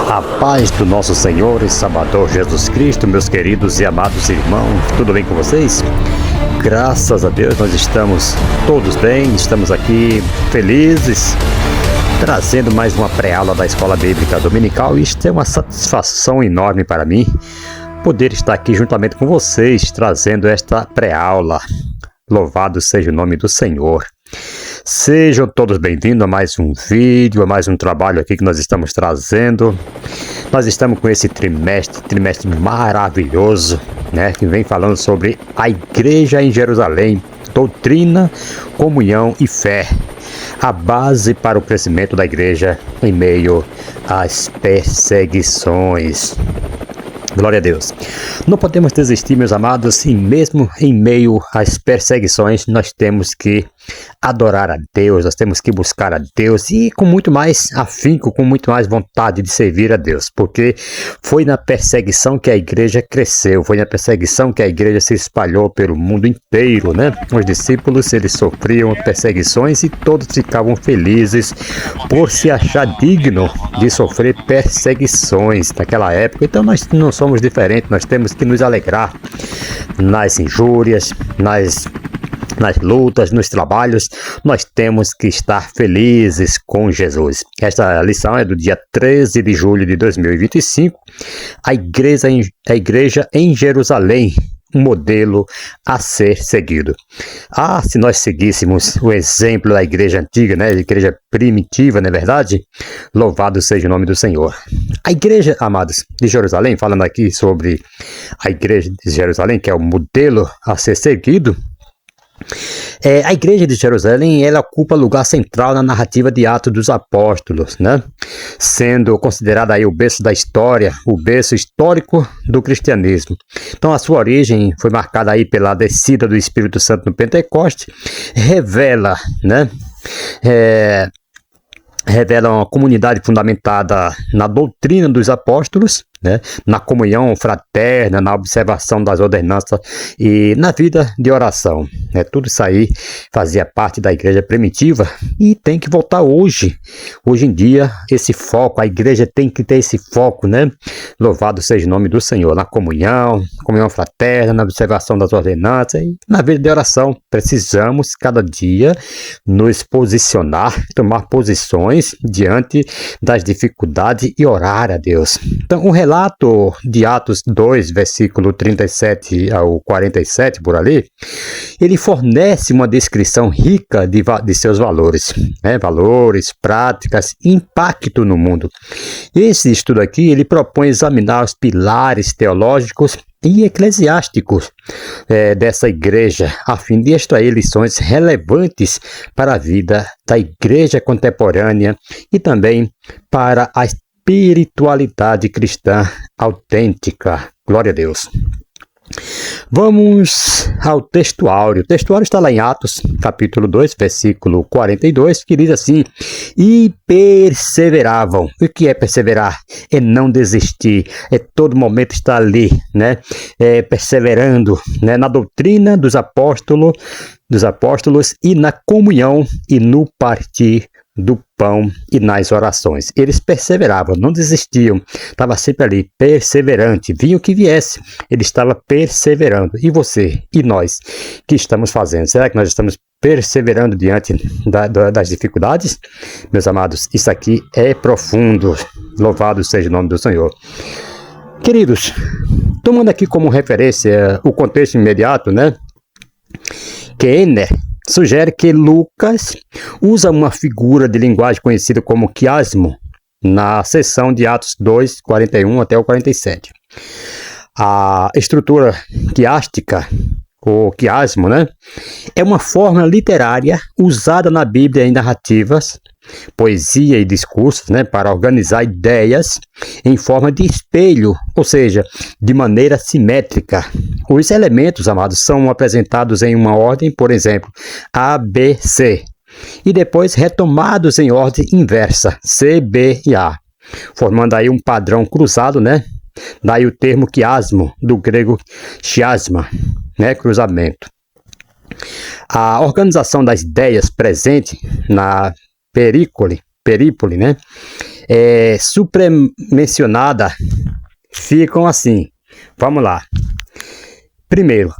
A paz do nosso Senhor e Salvador Jesus Cristo, meus queridos e amados irmãos, tudo bem com vocês? Graças a Deus nós estamos todos bem, estamos aqui felizes, trazendo mais uma pré-aula da Escola Bíblica Dominical, e isto é uma satisfação enorme para mim, poder estar aqui juntamente com vocês, trazendo esta pré-aula. Louvado seja o nome do Senhor. Sejam todos bem-vindos a mais um vídeo, a mais um trabalho aqui que nós estamos trazendo. Nós estamos com esse trimestre maravilhoso, né? Que vem falando sobre a igreja em Jerusalém, doutrina, comunhão e fé. A base para o crescimento da igreja em meio às perseguições. Glória a Deus. Não podemos desistir, meus amados, e mesmo em meio às perseguições, nós temos que adorar a Deus, nós temos que buscar a Deus e com muito mais afinco, com muito mais vontade de servir a Deus, porque foi na perseguição que a igreja cresceu, foi na perseguição que a igreja se espalhou pelo mundo inteiro, né? Os discípulos, eles sofriam perseguições e todos ficavam felizes por se achar digno de sofrer perseguições naquela época. Então nós não somos diferentes, nós temos que nos alegrar nas injúrias, nas lutas, nos trabalhos, nós temos que estar felizes com Jesus. Esta lição é do dia 13 de julho de 2025, a igreja em Jerusalém, um modelo a ser seguido. Se nós seguíssemos o exemplo da igreja antiga, né, a igreja primitiva, não é verdade? Louvado seja o nome do Senhor. A igreja, amados, de Jerusalém, falando aqui sobre a igreja de Jerusalém, que é o modelo a ser seguido, a igreja de Jerusalém, ela ocupa lugar central na narrativa de Atos dos Apóstolos, né? Sendo considerada aí o berço da história, o berço histórico do cristianismo. Então a sua origem foi marcada aí pela descida do Espírito Santo no Pentecoste, revela, né? Revela uma comunidade fundamentada na doutrina dos apóstolos, né, na comunhão fraterna, na observação das ordenanças e na vida de oração. Tudo isso aí fazia parte da igreja primitiva e tem que voltar hoje. Hoje em dia, esse foco, a igreja tem que ter esse foco, né? Louvado seja o nome do Senhor, na comunhão fraterna, na observação das ordenanças e na vida de oração. Precisamos, cada dia, nos posicionar, tomar posições diante das dificuldades e orar a Deus. Então, o relato de Atos 2, versículo 37 ao 47, por ali, ele fornece uma descrição rica de seus valores, né? Valores, práticas, impacto no mundo. Esse estudo aqui, ele propõe examinar os pilares teológicos e eclesiásticos dessa igreja, a fim de extrair lições relevantes para a vida da igreja contemporânea e também para a espiritualidade cristã autêntica. Glória a Deus. Vamos ao textuário. O textuário está lá em Atos, capítulo 2, versículo 42, que diz assim: e perseveravam. O que é perseverar? É não desistir, é todo momento estar ali, né? Perseverando, né? Na doutrina dos apóstolos e na comunhão e no partir do pão e nas orações. Eles perseveravam, não desistiam, estava sempre ali, perseverante, vinha o que viesse, ele estava perseverando. E você, e nós, que estamos fazendo? Será que nós estamos perseverando diante das dificuldades? Meus amados, isso aqui é profundo, louvado seja o nome do Senhor. Queridos, tomando aqui como referência o contexto imediato, né? Kenner sugere que Lucas usa uma figura de linguagem conhecida como quiasmo na seção de Atos 2, 41 até o 47. A estrutura quiástica, ou quiasmo, né, é uma forma literária usada na Bíblia em narrativas, poesia e discursos, né, para organizar ideias em forma de espelho, ou seja, de maneira simétrica. Os elementos, amados, são apresentados em uma ordem, por exemplo, A, B, C, e depois retomados em ordem inversa, C, B e A, formando aí um padrão cruzado, né? Daí o termo quiasmo, do grego chiasma, né? Cruzamento. A organização das ideias presente na perípole, né? supramencionada ficam assim. Vamos lá. Primeiro,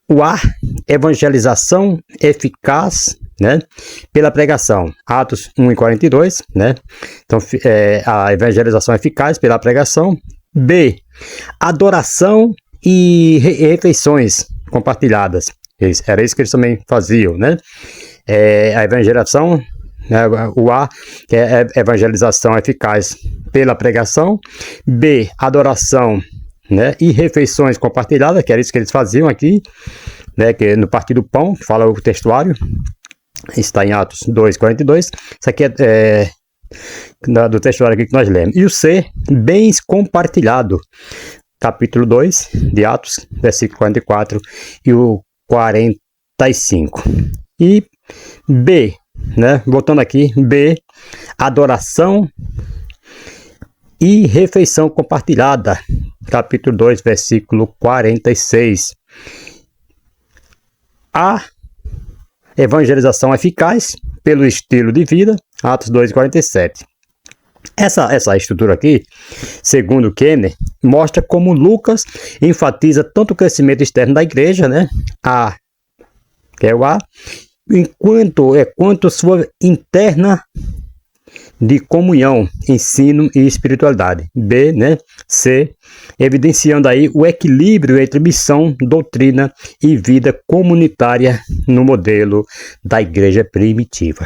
o A, evangelização eficaz, né, pela pregação. Atos 1:42, né? Então, a evangelização eficaz pela pregação. B, adoração e refeições compartilhadas. Era isso que eles também faziam, né? A evangelização, né, o A, que é evangelização eficaz pela pregação. B, adoração, né, e refeições compartilhadas, que era isso que eles faziam aqui, né, que no Partir do Pão, que fala o textuário, está em Atos 2:42. Isso aqui é do textuário aqui que nós lemos. E o C, bens compartilhados, capítulo 2 de Atos, versículo 44 e o 45. E B, né, voltando aqui, B, adoração e refeição compartilhada, capítulo 2, versículo 46. A evangelização eficaz pelo estilo de vida, Atos 2:47. Essa estrutura aqui, segundo Kenner, mostra como Lucas enfatiza tanto o crescimento externo da igreja, né? A, que é o A, quanto sua interna de comunhão, ensino e espiritualidade. B, né? C, evidenciando aí o equilíbrio entre missão, doutrina e vida comunitária no modelo da igreja primitiva.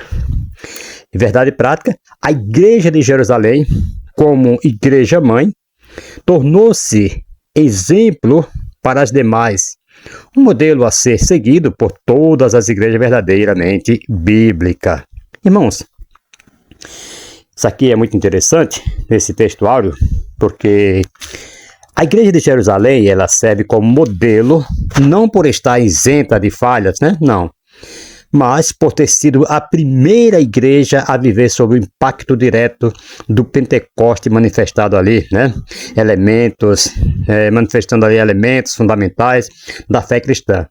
Em verdade prática, a igreja de Jerusalém, como igreja mãe, tornou-se exemplo para as demais, um modelo a ser seguido por todas as igrejas verdadeiramente bíblicas. Irmãos, isso aqui é muito interessante, nesse textuário, porque a igreja de Jerusalém, ela serve como modelo, não por estar isenta de falhas, né? Não. Mas por ter sido a primeira igreja a viver sob o impacto direto do Pentecoste manifestado ali, né? Manifestando ali elementos fundamentais da fé cristã.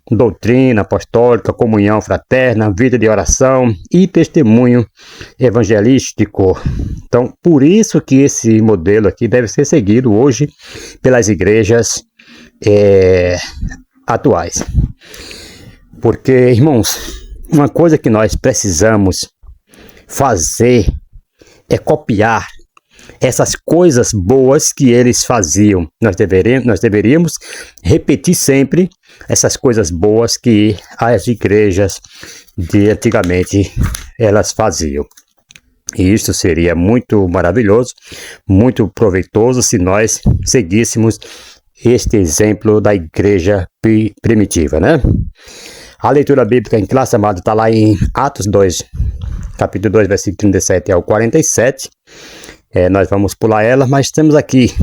Doutrina apostólica, comunhão fraterna, vida de oração e testemunho evangelístico. Então, por isso que esse modelo aqui deve ser seguido hoje pelas igrejas atuais. Porque, irmãos, uma coisa que nós precisamos fazer é copiar essas coisas boas que eles faziam. Nós deveríamos repetir sempre essas coisas boas que as igrejas de antigamente elas faziam. E isso seria muito maravilhoso, muito proveitoso se nós seguíssemos este exemplo da igreja primitiva, né? A leitura bíblica em classe, amado, está lá em Atos 2, capítulo 2, versículo 37 ao 47. Nós vamos pular ela, mas temos aqui,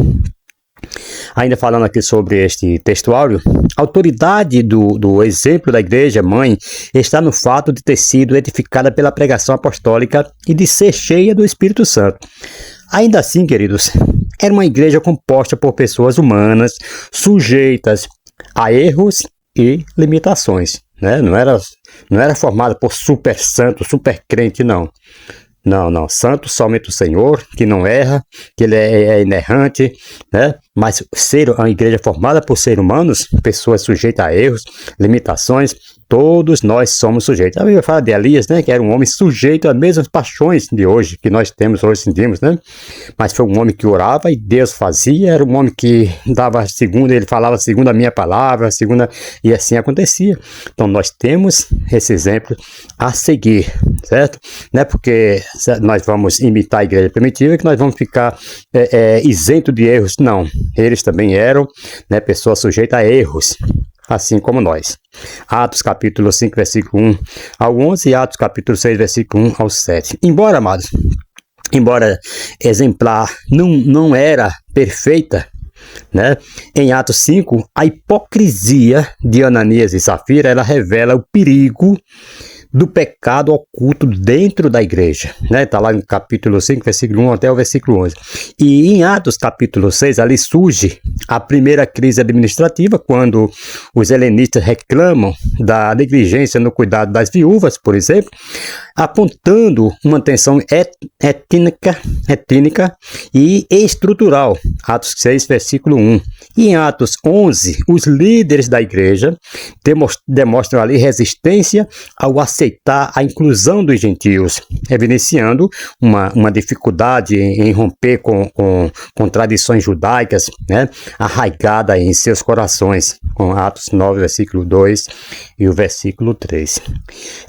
ainda falando aqui sobre este textuário, a autoridade do exemplo da igreja mãe está no fato de ter sido edificada pela pregação apostólica e de ser cheia do Espírito Santo. Ainda assim, queridos, era uma igreja composta por pessoas humanas, sujeitas a erros e limitações, né? Não era formada por super santo, super crente, não. Não. Santo somente o Senhor, que não erra, que ele é inerrante, né? Mas ser uma igreja formada por seres humanos, pessoas sujeitas a erros, limitações, todos nós somos sujeitos. A Bíblia fala de Elias, né? Que era um homem sujeito às mesmas paixões de hoje, que nós temos hoje, sentimos, né? Mas foi um homem que orava e Deus fazia, era um homem que dava segundo, ele falava segundo a minha palavra, e assim acontecia. Então nós temos esse exemplo a seguir, certo? Não é porque nós vamos imitar a igreja primitiva que nós vamos ficar isento de erros, não. Eles também eram, né, pessoas sujeitas a erros, assim como nós. Atos capítulo 5, versículo 1 ao 11 e Atos capítulo 6, versículo 1 ao 7. Embora, amados, exemplar não era perfeita, né? Em Atos 5, a hipocrisia de Ananias e Safira, ela revela o perigo do pecado oculto dentro da igreja, né? Está lá no capítulo 5, versículo 1 até o versículo 11. E em Atos capítulo 6, ali surge a primeira crise administrativa, quando os helenistas reclamam da negligência no cuidado das viúvas, por exemplo, apontando uma tensão étnica e estrutural. Atos 6, versículo 1. E em Atos 11, os líderes da igreja demonstram ali resistência ao aceitar a inclusão dos gentios, evidenciando uma dificuldade em romper com tradições judaicas, né, arraigada em seus corações, com Atos 9, versículo 2 e o versículo 3.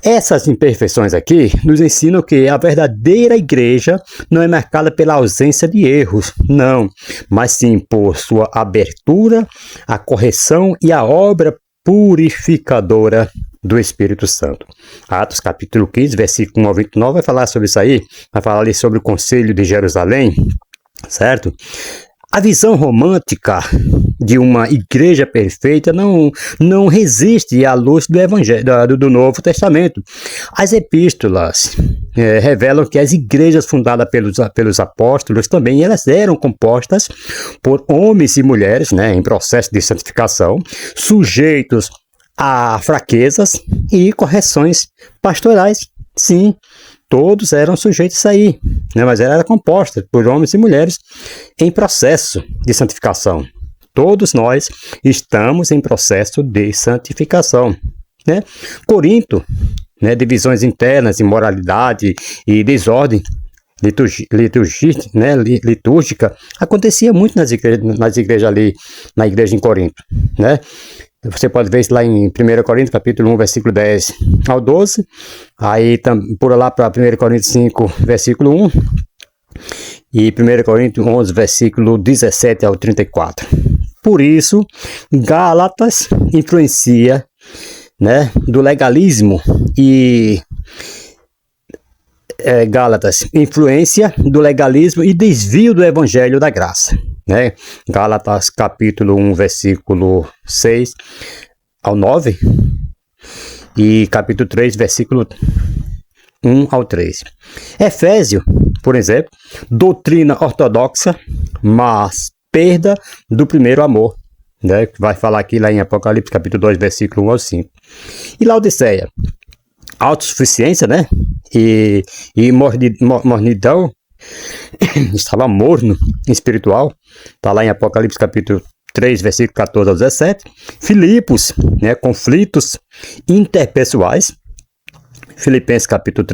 Essas imperfeições aqui nos ensinam que a verdadeira igreja não é marcada pela ausência de erros, não, mas sim por sua abertura, a correção e a obra purificadora do Espírito Santo. Atos capítulo 15, versículo 1 ao 29 vai falar sobre isso aí, vai falar ali sobre o Concílio de Jerusalém, certo? A visão romântica de uma igreja perfeita não resiste à luz do Evangelho, do Novo Testamento. As epístolas revelam que as igrejas fundadas pelos apóstolos também elas eram compostas por homens e mulheres, né, em processo de santificação, sujeitos a fraquezas e correções pastorais. Sim, todos eram sujeitos a isso, né? Mas ela era composta por homens e mulheres em processo de santificação. Todos nós estamos em processo de santificação, né? Corinto, né, divisões internas, imoralidade e desordem litúrgica, acontecia muito nas igrejas ali, na igreja em Corinto, né? Você pode ver isso lá em 1 Coríntios, capítulo 1, versículo 10 ao 12. Aí, por lá para 1 Coríntios 5, versículo 1. E 1 Coríntios 11, versículo 17 ao 34. Por isso, Gálatas influencia, né, do legalismo e... Gálatas, influência do legalismo e desvio do evangelho da graça, né? Gálatas capítulo 1, versículo 6 ao 9 e capítulo 3, versículo 1 ao 3. Efésio, por exemplo, doutrina ortodoxa, mas perda do primeiro amor, né? Vai falar aqui lá em Apocalipse capítulo 2, versículo 1 ao 5. E Laodiceia, autossuficiência, né? E mornidão, estava morno espiritual, está lá em Apocalipse capítulo 3, versículo 14 ao 17. Filipos, né? Conflitos interpessoais, Filipenses capítulo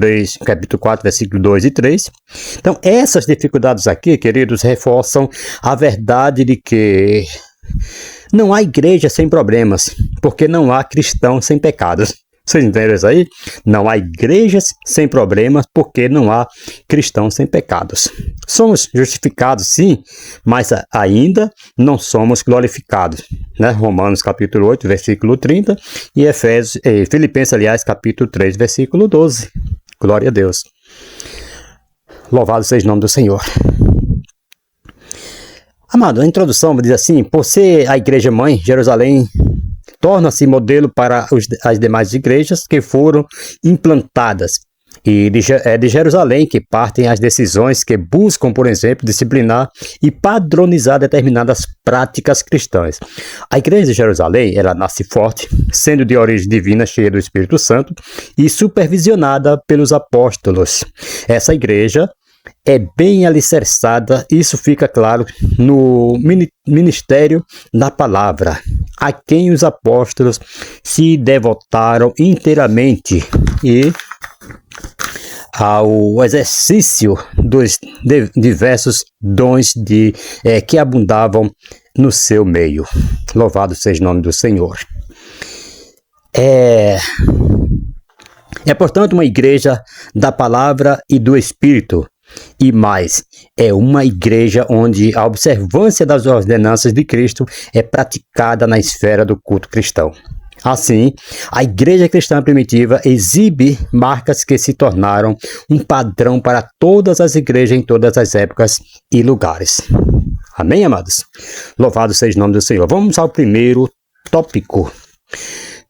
4, versículo 2 e 3. Então, essas dificuldades aqui, queridos, reforçam a verdade de que não há igreja sem problemas, porque não há cristão sem pecados. Vocês entenderam isso aí? Não há igrejas sem problemas, porque não há cristãos sem pecados. Somos justificados, sim, mas ainda não somos glorificados, né? Romanos capítulo 8, versículo 30 e Filipenses, aliás, capítulo 3, versículo 12. Glória a Deus. Louvado seja o nome do Senhor. Amado, a introdução diz assim: por ser a igreja mãe, Jerusalém torna-se modelo para as demais igrejas que foram implantadas. E é de Jerusalém que partem as decisões que buscam, por exemplo, disciplinar e padronizar determinadas práticas cristãs. A igreja de Jerusalém, ela nasce forte, sendo de origem divina, cheia do Espírito Santo e supervisionada pelos apóstolos. Essa igreja é bem alicerçada, isso fica claro no ministério da palavra, a quem os apóstolos se devotaram inteiramente e ao exercício dos diversos dons que abundavam no seu meio. Louvado seja o nome do Senhor. É, portanto, uma igreja da palavra e do Espírito. E mais, é uma igreja onde a observância das ordenanças de Cristo é praticada na esfera do culto cristão. Assim, a igreja cristã primitiva exibe marcas que se tornaram um padrão para todas as igrejas em todas as épocas e lugares. Amém, amados? Louvado seja o nome do Senhor. Vamos ao primeiro tópico.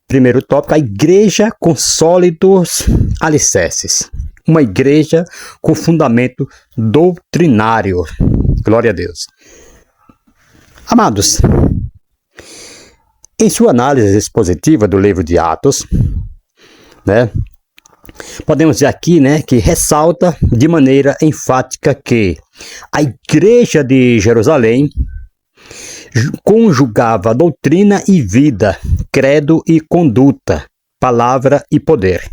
Primeiro tópico, a igreja com sólidos alicerces. Uma igreja com fundamento doutrinário. Glória a Deus. Amados, em sua análise expositiva do livro de Atos, podemos dizer aqui, que ressalta de maneira enfática que a igreja de Jerusalém conjugava doutrina e vida, credo e conduta, palavra e poder,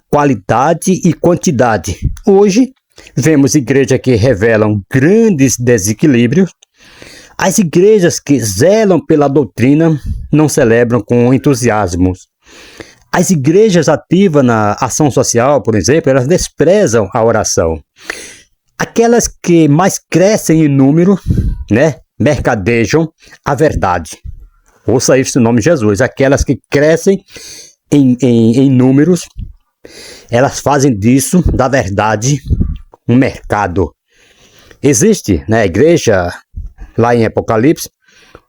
qualidade e quantidade. Hoje, vemos igrejas que revelam grandes desequilíbrios. As igrejas que zelam pela doutrina não celebram com entusiasmo. As igrejas ativas na ação social, por exemplo, elas desprezam a oração. Aquelas que mais crescem em número, mercadejam a verdade. Ouça isso em nome de Jesus. Aquelas que crescem em números, elas fazem disso, da verdade, um mercado. Existe, a igreja, lá em Apocalipse,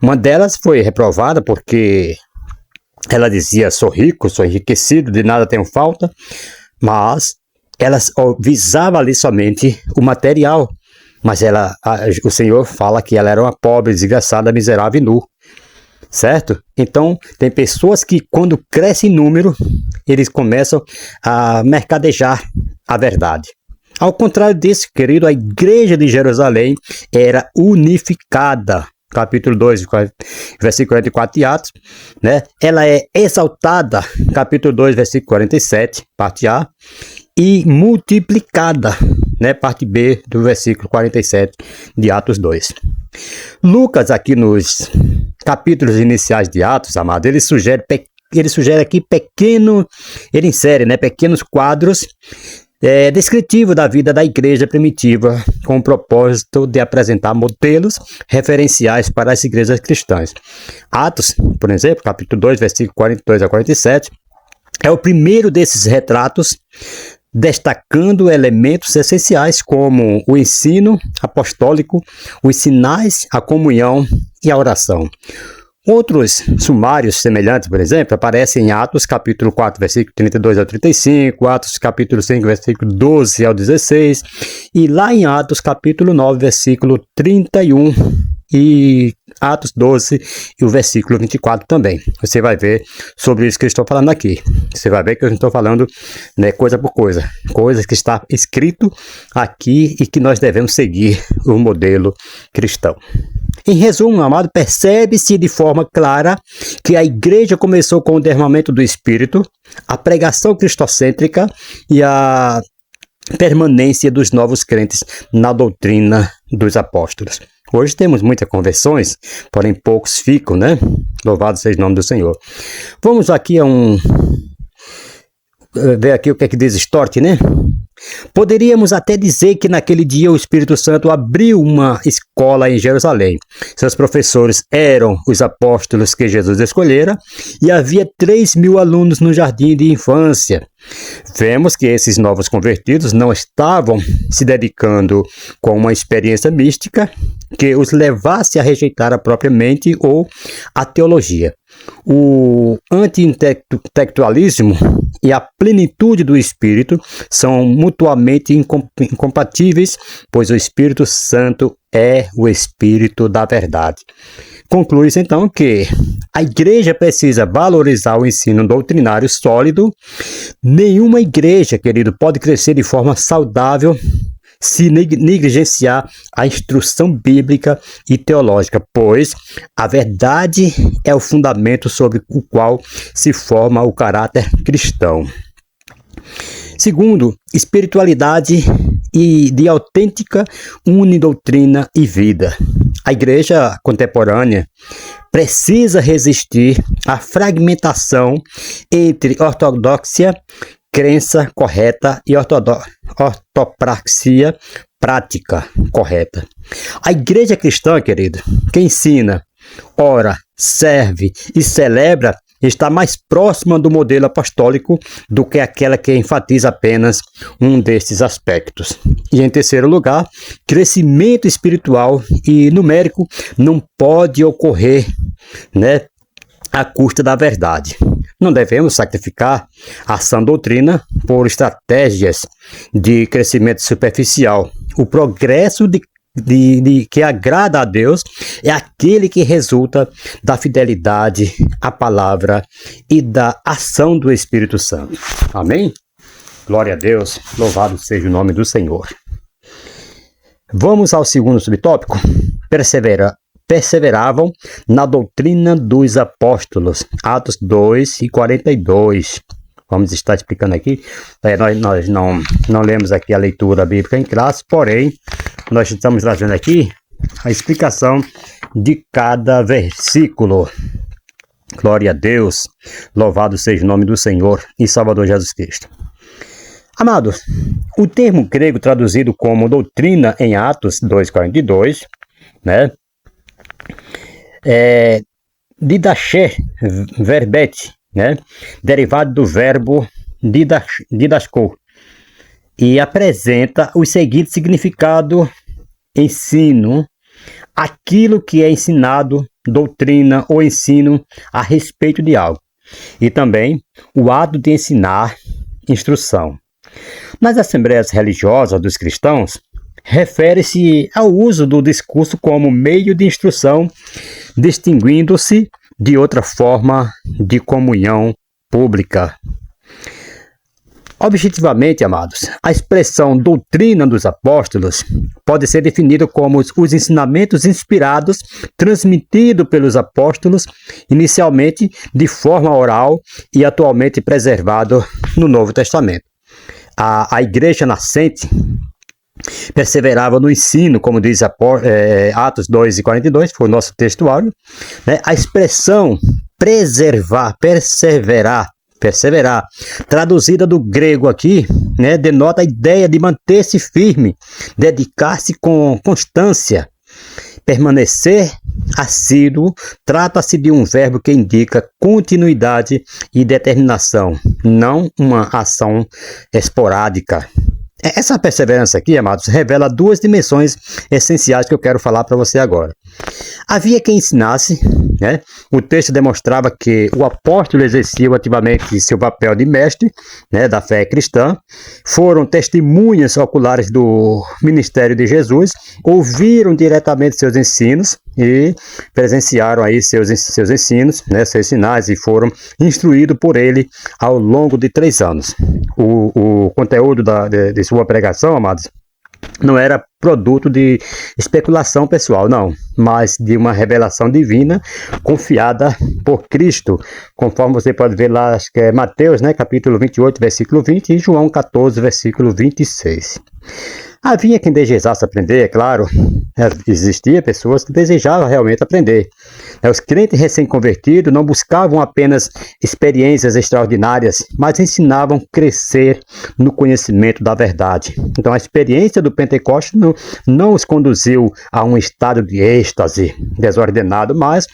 uma delas foi reprovada porque ela dizia, sou rico, sou enriquecido, de nada tenho falta, mas elas visavam ali somente o material. Mas o Senhor fala que ela era uma pobre, desgraçada, miserável e nu. Certo? Então, tem pessoas que quando crescem em número, eles começam a mercadejar a verdade. Ao contrário disso, querido, a igreja de Jerusalém era unificada. Capítulo 2, versículo 44 de Atos, Ela é exaltada, capítulo 2, versículo 47, parte A, e multiplicada, parte B do versículo 47 de Atos 2. Lucas, aqui nos capítulos iniciais de Atos, amado, ele sugere aqui ele insere, pequenos quadros descritivo da vida da igreja primitiva, com o propósito de apresentar modelos referenciais para as igrejas cristãs. Atos, por exemplo, capítulo 2, versículo 42 a 47, é o primeiro desses retratos, destacando elementos essenciais como o ensino apostólico, os sinais, a comunhão e a oração. Outros sumários semelhantes, por exemplo, aparecem em Atos capítulo 4, versículo 32 ao 35, Atos capítulo 5, versículo 12 ao 16, e lá em Atos capítulo 9, versículo 31, e Atos 12 e o versículo 24 também. Você vai ver sobre isso que eu estou falando aqui. Você vai ver que eu não estou falando coisa por coisa. Coisas que está escrito aqui e que nós devemos seguir o modelo cristão. Em resumo, amado, percebe-se de forma clara que a igreja começou com o derramamento do Espírito, a pregação cristocêntrica e a permanência dos novos crentes na doutrina dos apóstolos. Hoje temos muitas conversões, porém poucos ficam, Louvado seja o nome do Senhor. Vamos aqui ver aqui o que é que diz Stott, Poderíamos até dizer que naquele dia o Espírito Santo abriu uma escola em Jerusalém. Seus professores eram os apóstolos que Jesus escolhera e havia 3.000 alunos no jardim de infância. Vemos que esses novos convertidos não estavam se dedicando com uma experiência mística que os levasse a rejeitar a própria mente ou a teologia. O anti-intelectualismo e a plenitude do Espírito são mutuamente incompatíveis, pois o Espírito Santo é o Espírito da verdade. Conclui-se então que a igreja precisa valorizar o ensino doutrinário sólido. Nenhuma igreja, querido, pode crescer de forma saudável se negligenciar a instrução bíblica e teológica, pois a verdade é o fundamento sobre o qual se forma o caráter cristão. Segundo, espiritualidade e de autêntica unidoutrina e vida. A igreja contemporânea precisa resistir à fragmentação entre ortodoxia, crença correta, e ortopraxia, prática correta. A igreja cristã, querido, que ensina, ora, serve e celebra, está mais próxima do modelo apostólico do que aquela que enfatiza apenas um destes aspectos. E em terceiro lugar, crescimento espiritual e numérico não pode ocorrer, à custa da verdade. Não devemos sacrificar a sã doutrina por estratégias de crescimento superficial. O progresso que agrada a Deus é aquele que resulta da fidelidade à palavra e da ação do Espírito Santo. Amém? Glória a Deus, louvado seja o nome do Senhor. Vamos ao segundo subtópico. Perseveravam na doutrina dos apóstolos. Atos 2:42. Vamos estar explicando aqui. Nós não lemos aqui a leitura bíblica em classe, porém, nós estamos trazendo aqui a explicação de cada versículo. Glória a Deus, louvado seja o nome do Senhor e Salvador Jesus Cristo. Amados, o termo grego traduzido como doutrina em Atos 2:42, né, é didaché verbete, né, derivado do verbo didaskô, e apresenta o seguinte significado: ensino, aquilo que é ensinado, doutrina ou ensino a respeito de algo, e também o ato de ensinar, instrução. Nas assembleias religiosas dos cristãos, refere-se ao uso do discurso como meio de instrução, distinguindo-se de outra forma de comunhão pública. Objetivamente, amados, a expressão doutrina dos apóstolos pode ser definida como os ensinamentos inspirados, transmitidos pelos apóstolos, inicialmente de forma oral e atualmente preservado no Novo Testamento. A igreja nascente perseverava no ensino, como diz Atos 2:42, foi o nosso textuário, né? A expressão perseverar, traduzida do grego aqui, né, denota a ideia de manter-se firme, dedicar-se com constância, permanecer assíduo. Trata-se de um verbo que indica continuidade e determinação, não uma ação esporádica. Essa perseverança aqui, amados, revela duas dimensões essenciais que eu quero falar para você agora. Havia quem ensinasse, né? O texto demonstrava que o apóstolo exercia ativamente seu papel de mestre, né, da fé cristã. Foram testemunhas oculares do ministério de Jesus, ouviram diretamente seus ensinos e presenciaram aí seus ensinos, né, seus sinais, e foram instruídos por ele ao longo de 3 anos. O conteúdo de sua pregação, amados, não era produto de especulação pessoal, não, mas de uma revelação divina confiada por Cristo, conforme você pode ver lá, acho que é Mateus, né, capítulo 28, versículo 20, e João 14, versículo 26. Havia quem desejasse aprender, é claro, existia pessoas que desejavam realmente aprender. Os crentes recém-convertidos não buscavam apenas experiências extraordinárias, mas ensinavam a crescer no conhecimento da verdade. Então a experiência do Pentecostes não os conduziu a um estado de êxtase desordenado, mas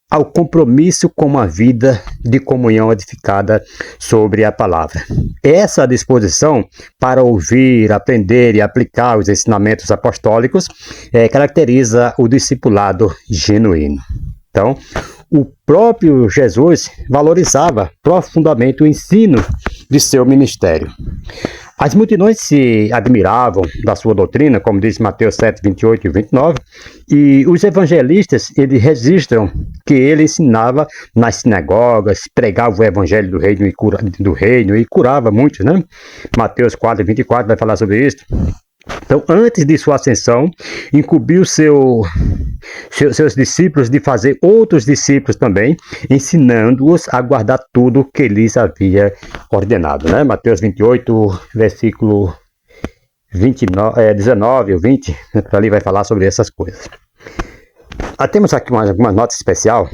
ao compromisso com uma vida de comunhão edificada sobre a palavra. Essa disposição para ouvir, aprender e aplicar os ensinamentos apostólicos caracteriza o discipulado genuíno. Então, o próprio Jesus valorizava profundamente o ensino de seu ministério. As multidões se admiravam da sua doutrina, como diz Mateus 7, 28 e 29, e os evangelistas registram que ele ensinava nas sinagogas, pregava o evangelho do reino e curava muitos, né? Mateus 4, 24 vai falar sobre isso. Então, antes de sua ascensão, incumbiu seus discípulos de fazer outros discípulos também, ensinando-os a guardar tudo o que lhes havia ordenado, né? Mateus 28, versículo 19 ou 20, ali vai falar sobre essas coisas. Temos aqui uma nota especial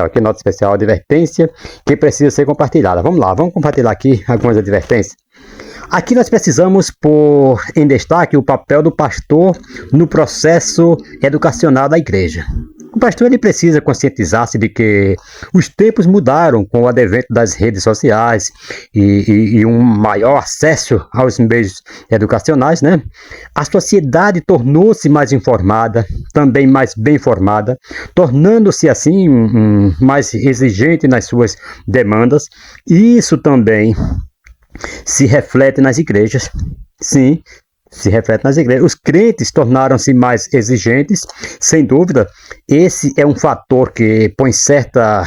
aqui, nota especial, advertência que precisa ser compartilhada. Vamos lá, vamos compartilhar aqui algumas advertências. Aqui nós precisamos pôr em destaque o papel do pastor no processo educacional da igreja. pastor ele precisa conscientizar-se de que os tempos mudaram com o advento das redes sociais e um maior acesso aos meios educacionais, né? A sociedade tornou-se mais informada, também mais bem informada, tornando-se assim mais exigente nas suas demandas. E isso também se reflete nas igrejas. Sim, se reflete nas igrejas. Os crentes tornaram-se mais exigentes, sem dúvida. Esse é um fator que põe certa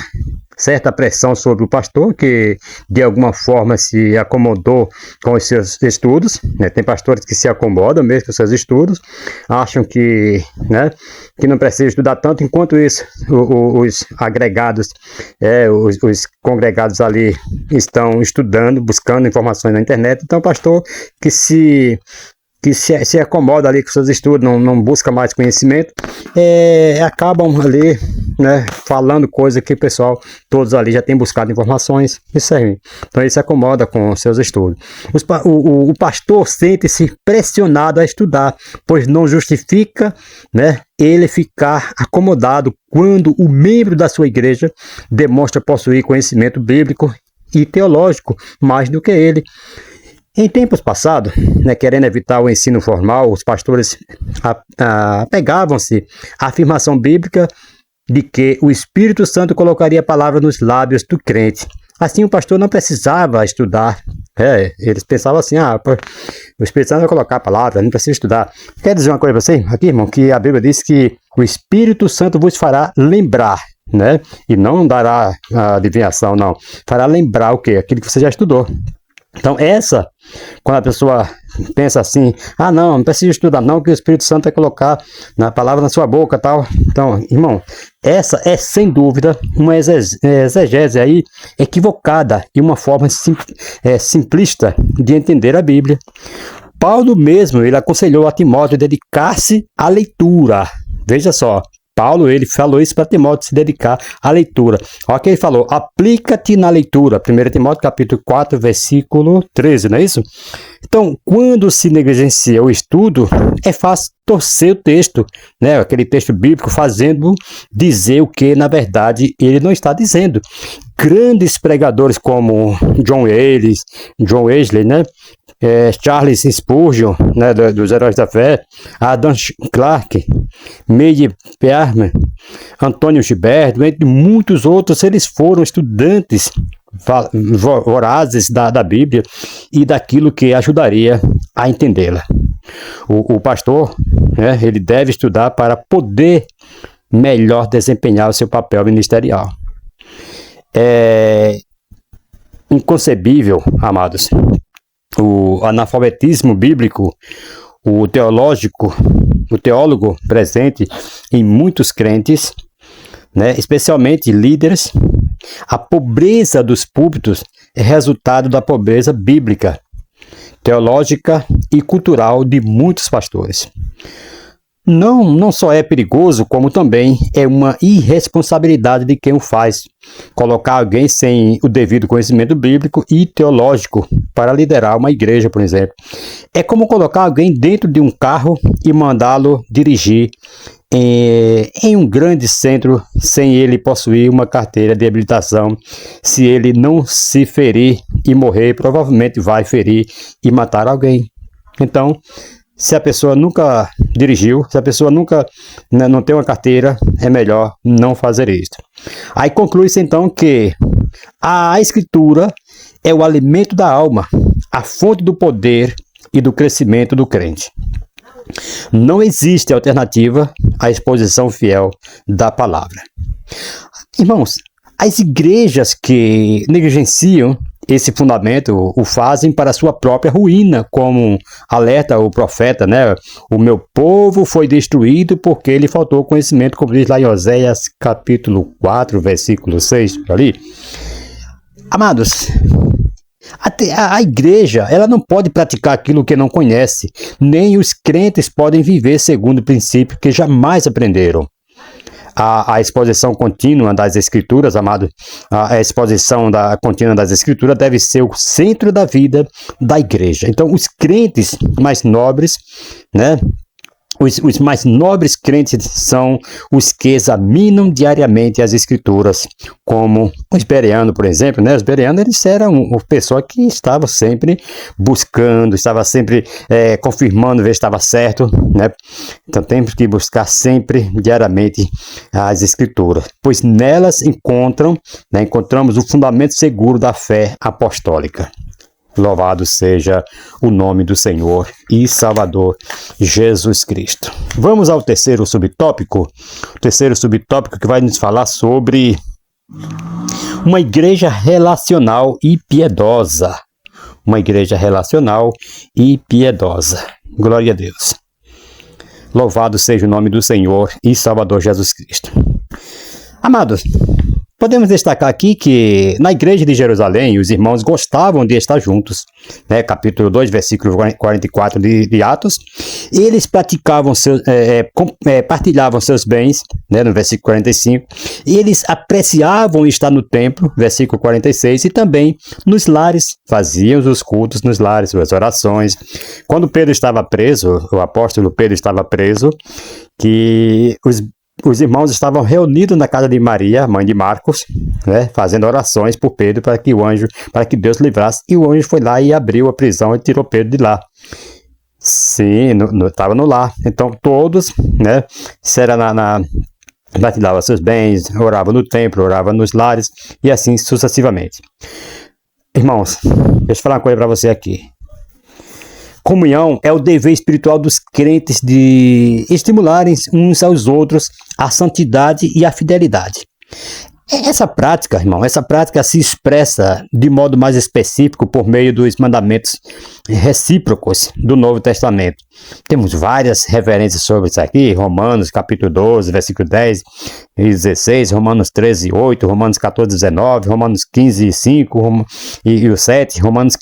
pressão sobre o pastor, que de alguma forma se acomodou com os seus estudos, né? Tem pastores que se acomodam mesmo com os seus estudos, acham que, né, que não precisa estudar tanto, enquanto isso, os agregados, os congregados ali estão estudando, buscando informações na internet. Então, o pastor que se acomoda ali com seus estudos, não busca mais conhecimento, acabam ali, né, falando coisa que o pessoal, todos ali já tem buscado informações, isso aí. Então ele se acomoda com seus estudos. O pastor sente-se pressionado a estudar, pois não justifica, né, ele ficar acomodado quando o membro da sua igreja demonstra possuir conhecimento bíblico e teológico mais do que ele. Em tempos passados, né, querendo evitar o ensino formal, os pastores apegavam-se à afirmação bíblica de que o Espírito Santo colocaria a palavra nos lábios do crente. Assim, o pastor não precisava estudar. Eles pensavam assim, o Espírito Santo vai colocar a palavra, não precisa estudar. Quer dizer uma coisa para você, aqui, irmão, que a Bíblia diz que o Espírito Santo vos fará lembrar, né? E não dará adivinhação, não. Fará lembrar o quê? Aquilo que você já estudou. Então, quando a pessoa pensa assim, não precisa estudar não, que o Espírito Santo vai colocar na palavra na sua boca, tal. Então, irmão, essa é sem dúvida uma exegese aí equivocada e uma forma simplista de entender a Bíblia. Paulo mesmo, ele aconselhou a Timóteo dedicar-se à leitura. Veja só. Paulo, ele falou isso para Timóteo se dedicar à leitura. Olha o que ele falou, aplica-te na leitura. 1 Timóteo capítulo 4, versículo 13, não é isso? Então, quando se negligencia o estudo, é fácil torcer o texto, né? Aquele texto bíblico, fazendo dizer o que, na verdade, ele não está dizendo. Grandes pregadores como John Wesley, né? Charles Spurgeon, né, dos Heróis da Fé, Adam Clarke, Meyer Pearman, Antônio Gilberto, entre muitos outros, eles foram estudantes vorazes da Bíblia e daquilo que ajudaria a entendê-la. O pastor, né, ele deve estudar para poder melhor desempenhar o seu papel ministerial. É inconcebível, amados, o analfabetismo bíblico, o teólogo presente em muitos crentes, né, especialmente líderes. A pobreza dos púlpitos é resultado da pobreza bíblica, teológica e cultural de muitos pastores. Não só é perigoso, como também é uma irresponsabilidade de quem o faz. Colocar alguém sem o devido conhecimento bíblico e teológico para liderar uma igreja, por exemplo. É como colocar alguém dentro de um carro e mandá-lo dirigir em um grande centro sem ele possuir uma carteira de habilitação. Se ele não se ferir e morrer, provavelmente vai ferir e matar alguém. Então, se a pessoa nunca dirigiu, se a pessoa nunca não tem uma carteira, é melhor não fazer isso. Aí conclui-se então que a Escritura é o alimento da alma, a fonte do poder e do crescimento do crente. Não existe alternativa à exposição fiel da palavra. Irmãos, as igrejas que negligenciam esse fundamento o fazem para sua própria ruína, como alerta o profeta, né? O meu povo foi destruído porque lhe faltou conhecimento, como diz lá em Oséias capítulo 4, versículo 6, por ali. Amados, a igreja, ela não pode praticar aquilo que não conhece, nem os crentes podem viver segundo o princípio que jamais aprenderam. A exposição contínua das Escrituras, amado, a exposição contínua das Escrituras deve ser o centro da vida da igreja. Então, os crentes mais nobres, né, Os mais nobres crentes são os que examinam diariamente as escrituras, como os bereanos, por exemplo, né? Os bereanos, eles eram uma pessoa que estava sempre buscando, estava sempre confirmando, ver se estava certo, né? Então temos que buscar sempre, diariamente, as escrituras, pois nelas encontramos o fundamento seguro da fé apostólica. Louvado seja o nome do Senhor e Salvador Jesus Cristo. Vamos ao terceiro subtópico. O terceiro subtópico que vai nos falar sobre uma igreja relacional e piedosa. Uma igreja relacional e piedosa. Glória a Deus. Louvado seja o nome do Senhor e Salvador Jesus Cristo. Amados, podemos destacar aqui que na igreja de Jerusalém os irmãos gostavam de estar juntos, né? Capítulo 2, versículo 44 de Atos. Eles partilhavam seus bens, né? No versículo 45. Eles apreciavam estar no templo, versículo 46, e também nos lares, faziam os cultos nos lares, as orações. Quando Pedro estava preso, o apóstolo Pedro estava preso, que os irmãos estavam reunidos na casa de Maria, mãe de Marcos, né, fazendo orações por Pedro para que Deus livrasse. E o anjo foi lá e abriu a prisão e tirou Pedro de lá. Sim, estava no lar. Então todos, né, partilhavam seus bens, oravam no templo, oravam nos lares e assim sucessivamente. Irmãos, deixa eu falar uma coisa para você aqui. Comunhão é o dever espiritual dos crentes de estimularem uns aos outros a santidade e a fidelidade. Essa prática, irmão, se expressa de modo mais específico por meio dos mandamentos recíprocos do Novo Testamento. Temos várias referências sobre isso aqui: Romanos capítulo 12, versículo 10 e 16, Romanos 13, 8, Romanos 14, 19, Romanos 15, 5 e o 7, Romanos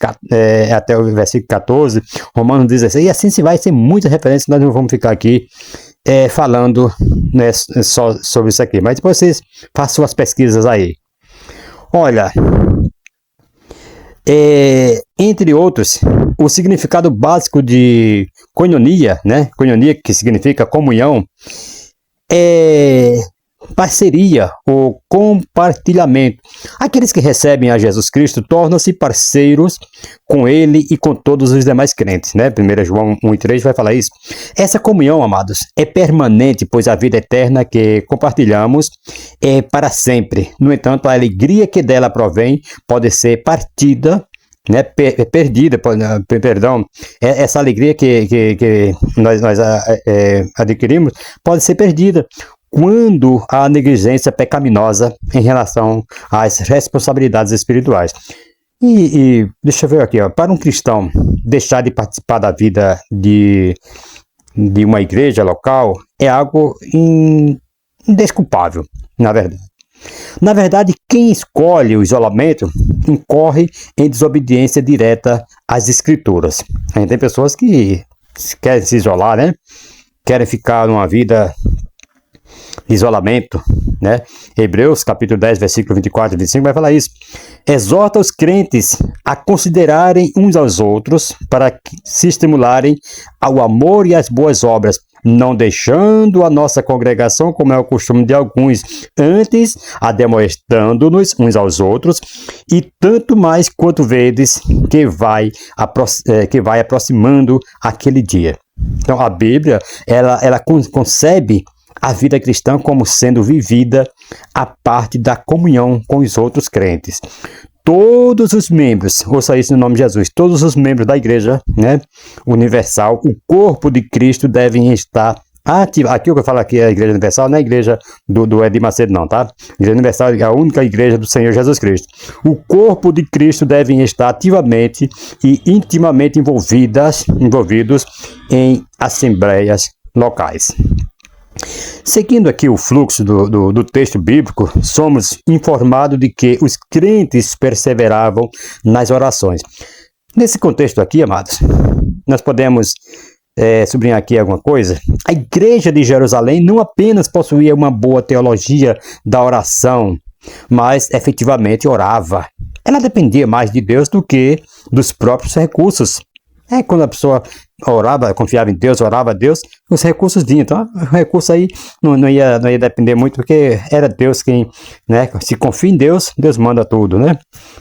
até o versículo 14, Romanos 16, e assim se vai ser muitas referências. Nós não vamos ficar aqui falando, né, só sobre isso aqui, mas depois vocês façam suas pesquisas aí. Olha, entre outros, o significado básico de koinonia, né? Koinonia, que significa comunhão, é parceria ou compartilhamento. Aqueles que recebem a Jesus Cristo tornam-se parceiros com Ele e com todos os demais crentes, né? 1 João 1:3 vai falar isso. Essa comunhão, amados, é permanente, pois a vida eterna que compartilhamos é para sempre. No entanto, a alegria que dela provém pode ser partida, né, perdida, perdão, essa alegria que nós adquirimos pode ser perdida quando há negligência pecaminosa em relação às responsabilidades espirituais. E deixa eu ver aqui, ó, para um cristão deixar de participar da vida de uma igreja local é algo indesculpável, na verdade. Na verdade, quem escolhe o isolamento incorre em desobediência direta às escrituras. A gente tem pessoas que querem se isolar, né? Querem ficar numa vida de isolamento, né? Hebreus capítulo 10, versículo 24 e 25 vai falar isso. Exorta os crentes a considerarem uns aos outros para se estimularem ao amor e às boas obras, não deixando a nossa congregação, como é o costume de alguns, antes ademoestando-nos uns aos outros, e tanto mais quanto vedes que vai aproximando aquele dia. Então a Bíblia, ela concebe a vida cristã como sendo vivida a parte da comunhão com os outros crentes. Todos os membros, ouça isso no nome de Jesus, todos os membros da igreja, né, universal, o corpo de Cristo devem estar ativos. Aqui o que eu falo aqui é a igreja universal, não é a igreja do Edir Macedo não, tá? A igreja universal é a única igreja do Senhor Jesus Cristo. O corpo de Cristo devem estar ativamente e intimamente envolvidos em assembleias locais. Seguindo aqui o fluxo do texto bíblico, somos informados de que os crentes perseveravam nas orações. Nesse contexto aqui, amados, nós podemos sublinhar aqui alguma coisa. A igreja de Jerusalém não apenas possuía uma boa teologia da oração, mas efetivamente orava. Ela dependia mais de Deus do que dos próprios recursos. Quando a pessoa orava, confiava em Deus, orava a Deus, os recursos vinham. Então, o recurso aí não ia depender muito, porque era Deus quem, né? Se confia em Deus, Deus manda tudo, né?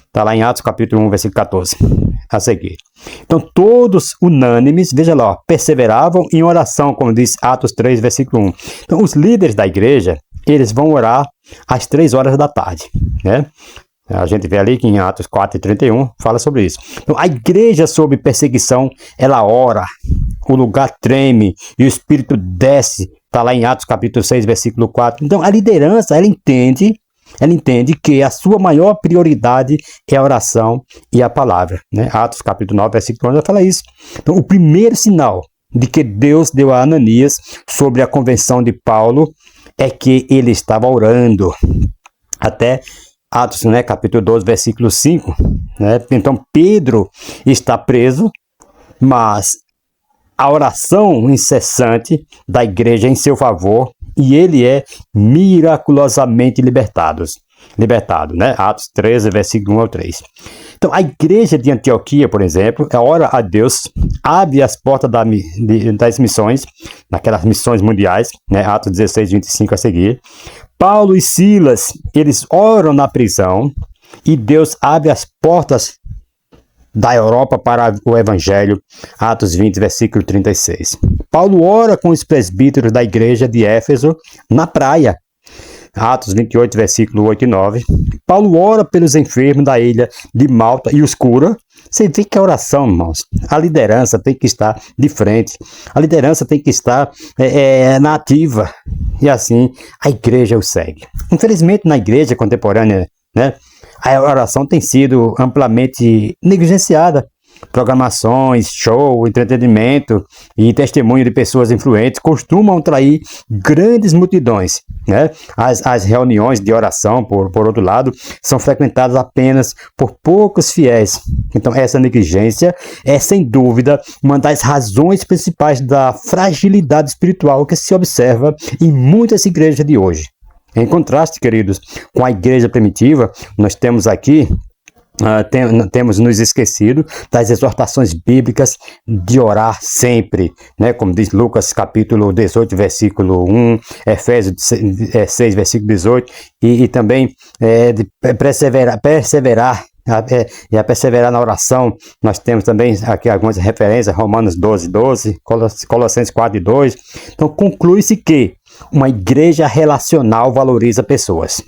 Está lá em Atos capítulo 1, versículo 14, a seguir. Então, todos unânimes, veja lá, perseveravam em oração, como diz Atos 3, versículo 1. Então, os líderes da igreja, eles vão orar às 3 horas da tarde, né? A gente vê ali que em Atos 4:31 fala sobre isso. Então, a igreja sob perseguição, ela ora, o lugar treme e o Espírito desce. Está lá em Atos capítulo 6, versículo 4. Então, a liderança, ela entende que a sua maior prioridade é a oração e a palavra, né? Atos capítulo 9, versículo 11 fala isso. Então, o primeiro sinal de que Deus deu a Ananias sobre a convenção de Paulo é que ele estava orando. Até Atos, né, capítulo 12, versículo 5, né? Então, Pedro está preso, mas a oração incessante da igreja em seu favor, e ele é miraculosamente libertado, né? Atos 13, versículo 1 ao 3. Então, a igreja de Antioquia, por exemplo, ora a Deus, abre as portas das missões, naquelas missões mundiais, né? Atos 16, 25 a seguir. Paulo e Silas, eles oram na prisão e Deus abre as portas da Europa para o Evangelho, Atos 20, versículo 36. Paulo ora com os presbíteros da igreja de Éfeso na praia, Atos 28, versículo 8 e 9. Paulo ora pelos enfermos da ilha de Malta e os cura. Você vê que a oração, irmãos, a liderança tem que estar de frente, a liderança tem que estar na ativa, e assim a igreja o segue. Infelizmente, na igreja contemporânea, né, a oração tem sido amplamente negligenciada. Programações, show, entretenimento e testemunho de pessoas influentes costumam atrair grandes multidões, né? As reuniões de oração, por outro lado, são frequentadas apenas por poucos fiéis. Então, essa negligência é, sem dúvida, uma das razões principais da fragilidade espiritual que se observa em muitas igrejas de hoje. Em contraste, queridos, com a igreja primitiva, nós temos aqui temos nos esquecido das exortações bíblicas de orar sempre, né? Como diz Lucas capítulo 18, versículo 1, Efésios 6, versículo 18, e também de perseverar e a perseverar na oração. Nós temos também aqui algumas referências, Romanos 12, 12, Colossenses 4, 2. Então, conclui-se que uma igreja relacional valoriza pessoas.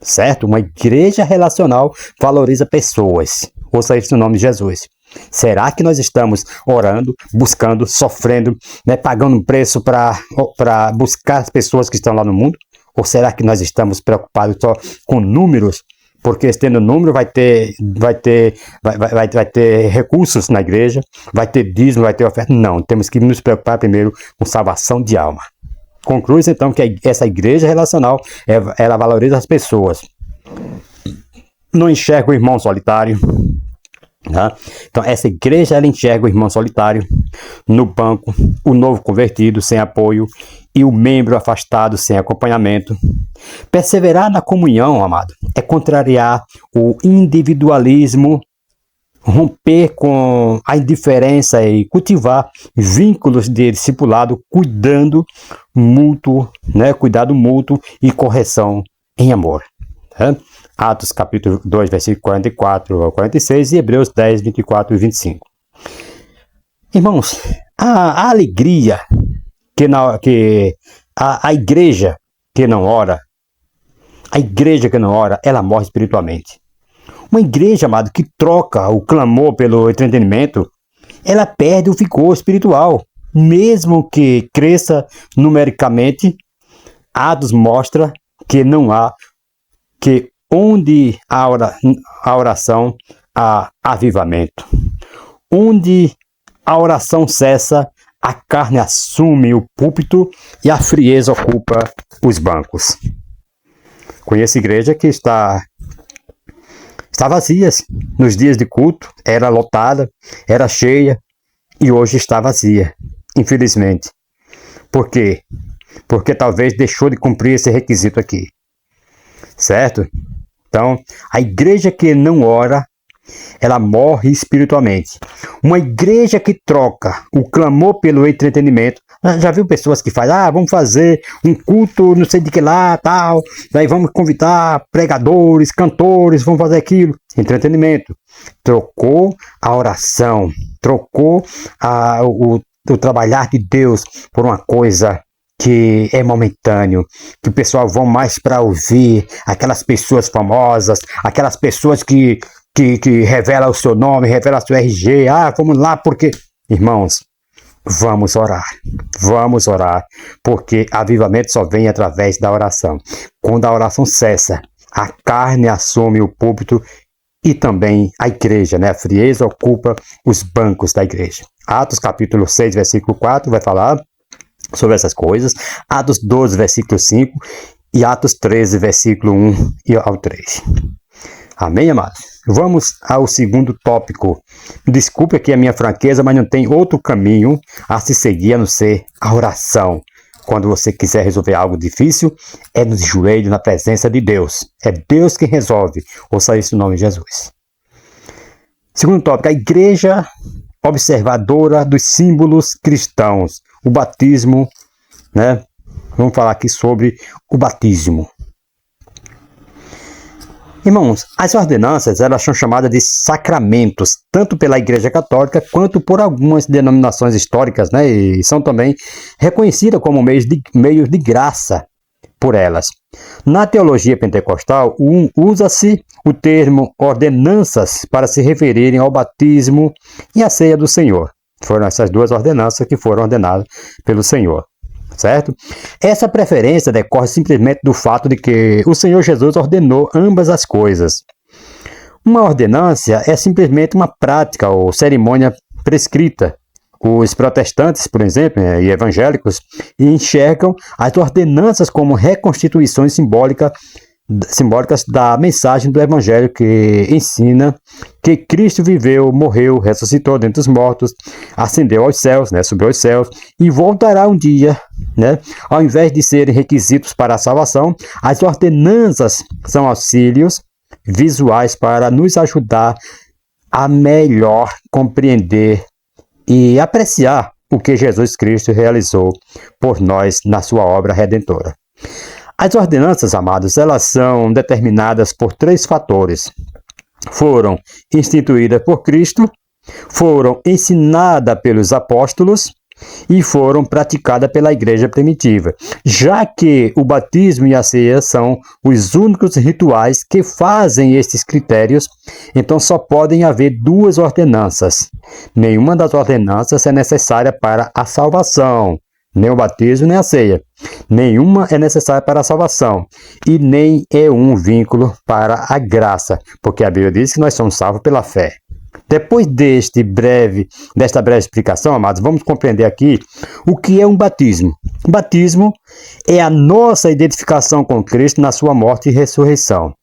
Certo? Uma igreja relacional valoriza pessoas. Ouça isso no nome de Jesus. Será que nós estamos orando, buscando, sofrendo, né, pagando um preço para buscar as pessoas que estão lá no mundo? Ou será que nós estamos preocupados só com números? Porque tendo número vai ter recursos na igreja, vai ter dízimo, vai ter oferta. Não, temos que nos preocupar primeiro com salvação de alma. Conclui-se então que essa igreja relacional, ela valoriza as pessoas. Não enxerga o irmão solitário. Tá? Então essa igreja, ela enxerga o irmão solitário no banco, o novo convertido sem apoio e o membro afastado sem acompanhamento. Perseverar na comunhão, amado, é contrariar o individualismo, romper com a indiferença e cultivar vínculos de discipulado, cuidado mútuo e correção em amor. Né? Atos capítulo 2, versículo 44 ao 46 e Hebreus 10, 24 e 25. Irmãos, a alegria que a igreja que não ora, ela morre espiritualmente. Uma igreja, amado, que troca o clamor pelo entretenimento, ela perde o vigor espiritual. Mesmo que cresça numericamente, Atos mostra que não há, que onde há a oração, há avivamento. Onde a oração cessa, a carne assume o púlpito e a frieza ocupa os bancos. Conheço igreja que está vazia nos dias de culto, era lotada, era cheia e hoje está vazia, infelizmente. Por quê? Porque talvez deixou de cumprir esse requisito aqui, certo? Então, a igreja que não ora, ela morre espiritualmente. Uma igreja que troca o clamor pelo entretenimento. Já viu pessoas que fazem, vamos fazer um culto, não sei de que lá, tal, daí vamos convidar pregadores, cantores, vamos fazer aquilo. Entretenimento. Trocou a oração, trocou o trabalhar de Deus por uma coisa que é momentâneo, que o pessoal vão mais para ouvir aquelas pessoas famosas, aquelas pessoas que revelam o seu nome, revelam o seu RG, vamos lá porque... Irmãos, vamos orar, porque avivamento só vem através da oração. Quando a oração cessa, a carne assume o púlpito e também a igreja, né? A frieza ocupa os bancos da igreja. Atos capítulo 6, versículo 4 vai falar sobre essas coisas. Atos 12, versículo 5 e Atos 13, versículo 1 e ao 3. Amém, amados? Vamos ao segundo tópico. Desculpe aqui a minha franqueza, mas não tem outro caminho a se seguir a não ser a oração. Quando você quiser resolver algo difícil, é no joelho, na presença de Deus. É Deus quem resolve. Ouça isso no nome de Jesus. Segundo tópico, a igreja observadora dos símbolos cristãos. O batismo, né? Vamos falar aqui sobre o batismo. Irmãos, as ordenanças, elas são chamadas de sacramentos, tanto pela Igreja Católica quanto por algumas denominações históricas, né? E são também reconhecidas como meios de graça por elas. Na teologia pentecostal, usa-se o termo ordenanças para se referirem ao batismo e à ceia do Senhor. Foram essas duas ordenanças que foram ordenadas pelo Senhor. Certo? Essa preferência decorre simplesmente do fato de que o Senhor Jesus ordenou ambas as coisas. Uma ordenância é simplesmente uma prática ou cerimônia prescrita. Os protestantes, por exemplo, e evangélicos, enxergam as ordenanças como reconstituições simbólicas da mensagem do Evangelho, que ensina que Cristo viveu, morreu, ressuscitou dentre os mortos, ascendeu aos céus, né, subiu aos céus e voltará um dia, né? Ao invés de serem requisitos para a salvação, as ordenanças são auxílios visuais para nos ajudar a melhor compreender e apreciar o que Jesus Cristo realizou por nós na sua obra redentora. As ordenanças, amados, elas são determinadas por 3 fatores. Foram instituídas por Cristo, foram ensinadas pelos apóstolos e foram praticadas pela igreja primitiva, já que o batismo e a ceia são os únicos rituais que fazem estes critérios, então só podem haver 2 ordenanças. Nenhuma das ordenanças é necessária para a salvação. Nem o batismo, nem a ceia. Nenhuma é necessária para a salvação. E nem é um vínculo para a graça. Porque a Bíblia diz que nós somos salvos pela fé. Depois desta breve explicação, amados, vamos compreender aqui o que é um batismo. O batismo é a nossa identificação com Cristo na sua morte e ressurreição.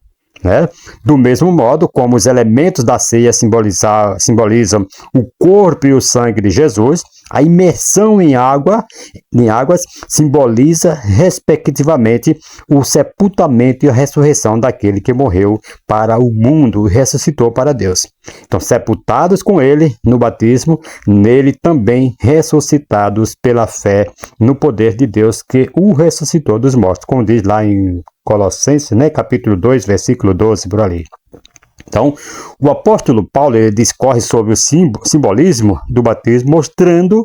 Né? Do mesmo modo como os elementos da ceia simbolizam o corpo e o sangue de Jesus, a imersão em águas simboliza, respectivamente, o sepultamento e a ressurreição daquele que morreu para o mundo e ressuscitou para Deus. Então, sepultados com ele no batismo, nele também ressuscitados pela fé no poder de Deus que o ressuscitou dos mortos, como diz lá em Colossenses, né, capítulo 2, versículo 12, por ali. Então, o apóstolo Paulo ele discorre sobre o simbolismo do batismo, mostrando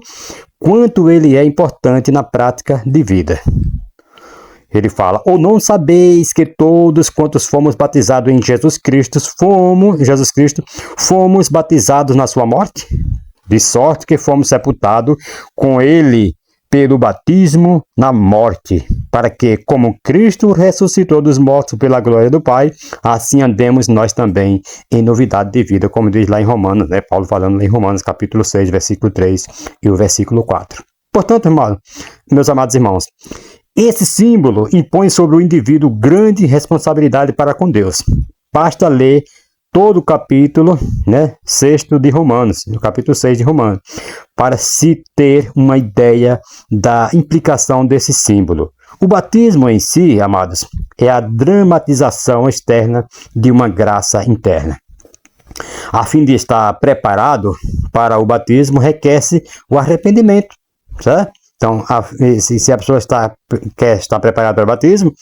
quanto ele é importante na prática de vida. Ele fala, ou não sabeis que todos quantos fomos batizados em Jesus Cristo, fomos batizados na sua morte? De sorte que fomos sepultados com ele pelo batismo na morte, para que, como Cristo ressuscitou dos mortos pela glória do Pai, assim andemos nós também em novidade de vida, como diz lá em Romanos, né? Paulo falando lá em Romanos, capítulo 6, versículo 3 e o versículo 4. Portanto, meus amados irmãos, esse símbolo impõe sobre o indivíduo grande responsabilidade para com Deus. Basta ler todo o capítulo 6 de Romanos, o capítulo 6 de Romanos, para se ter uma ideia da implicação desse símbolo. O batismo em si, amados, é a dramatização externa de uma graça interna. A fim de estar preparado para o batismo, requer-se o arrependimento, certo? Então, se a pessoa quer estar preparada para o batismo,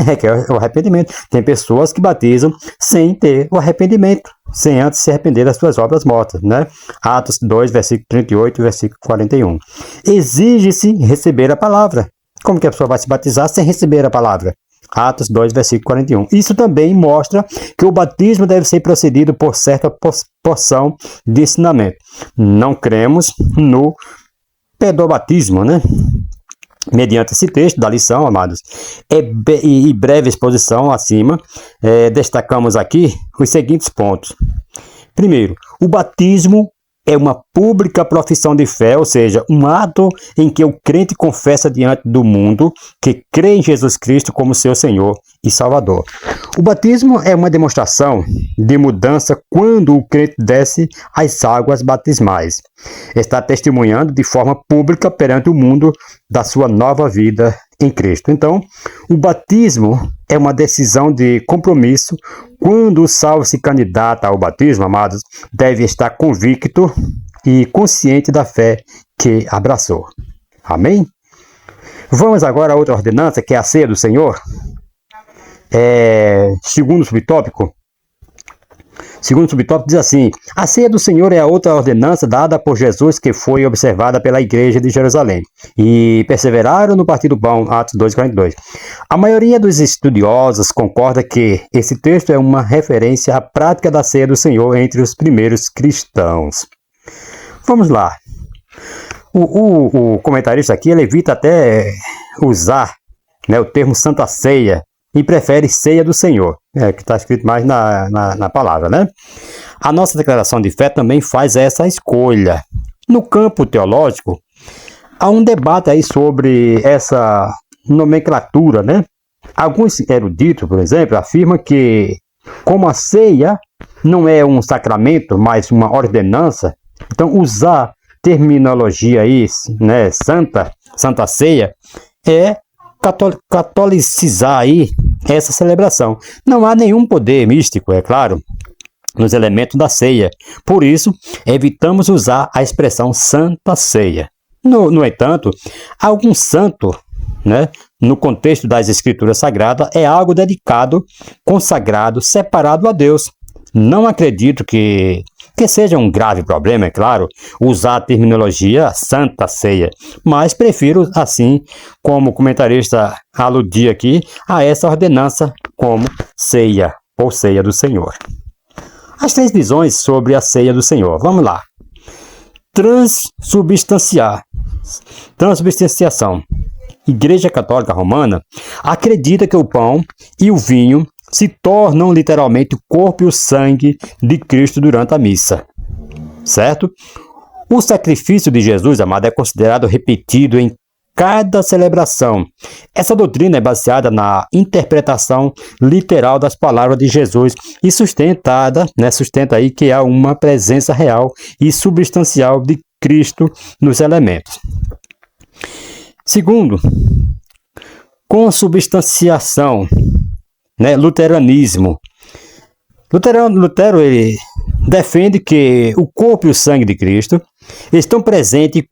requer o arrependimento. Tem pessoas que batizam sem ter o arrependimento, sem antes se arrepender das suas obras mortas, né? Atos 2, versículo 38 e versículo 41. Exige-se receber a palavra. Como que a pessoa vai se batizar sem receber a palavra? Atos 2, versículo 41. Isso também mostra que o batismo deve ser procedido por certa porção de ensinamento. Não cremos no pedobatismo, né? Mediante esse texto da lição, amados, e breve exposição acima, destacamos aqui os seguintes pontos. Primeiro, o batismo é uma pública profissão de fé, ou seja, um ato em que o crente confessa diante do mundo que crê em Jesus Cristo como seu Senhor e Salvador. O batismo é uma demonstração de mudança quando o crente desce as águas batismais. Está testemunhando de forma pública perante o mundo da sua nova vida em Cristo. Então, o batismo é uma decisão de compromisso. Quando o salvo se candidata ao batismo, amados, deve estar convicto e consciente da fé que abraçou. Amém? Vamos agora a outra ordenança, que é a ceia do Senhor. Segundo subtópico diz assim: a ceia do Senhor é a outra ordenança dada por Jesus que foi observada pela igreja de Jerusalém e perseveraram no partir do pão, Atos 2:42. A maioria dos estudiosos concorda que esse texto é uma referência à prática da ceia do Senhor entre os primeiros cristãos. Vamos lá. O comentarista aqui, ele evita até usar, né, o termo Santa Ceia, e prefere ceia do Senhor, que está escrito mais na palavra, né? A nossa declaração de fé também faz essa escolha. No campo teológico, há um debate aí sobre essa nomenclatura, né? Alguns eruditos, por exemplo, afirmam que, como a ceia não é um sacramento, mas uma ordenança, então usar terminologia aí, né, Santa Ceia, é catolicizar aí essa celebração. Não há nenhum poder místico, é claro, nos elementos da ceia. Por isso, evitamos usar a expressão Santa Ceia. No entanto, algum santo, né, no contexto das Escrituras Sagradas, é algo dedicado, consagrado, separado a Deus. Não acredito que seja um grave problema, é claro, usar a terminologia Santa Ceia, mas prefiro, assim como o comentarista aludia aqui, a essa ordenança como ceia, ou ceia do Senhor. As 3 visões sobre a ceia do Senhor. Vamos lá. Transubstanciação. Igreja Católica Romana acredita que o pão e o vinho se tornam literalmente o corpo e o sangue de Cristo durante a missa, certo? O sacrifício de Jesus, amado, é considerado repetido em cada celebração. Essa doutrina é baseada na interpretação literal das palavras de Jesus e sustenta aí que há uma presença real e substancial de Cristo nos elementos. Segundo, consubstanciação, né, luteranismo. Lutero ele defende que o corpo e o sangue de Cristo estão presentes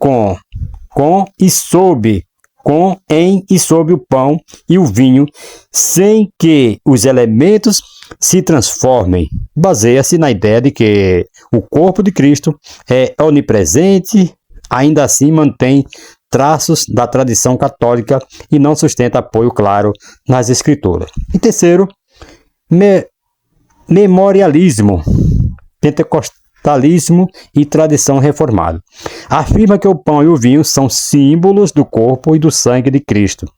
em e sob o pão e o vinho, sem que os elementos se transformem. Baseia-se na ideia de que o corpo de Cristo é onipresente, ainda assim mantém traços da tradição católica e não sustenta apoio claro nas Escrituras. E terceiro, memorialismo, pentecostalismo e tradição reformada. Afirma que o pão e o vinho são símbolos do corpo e do sangue de Cristo.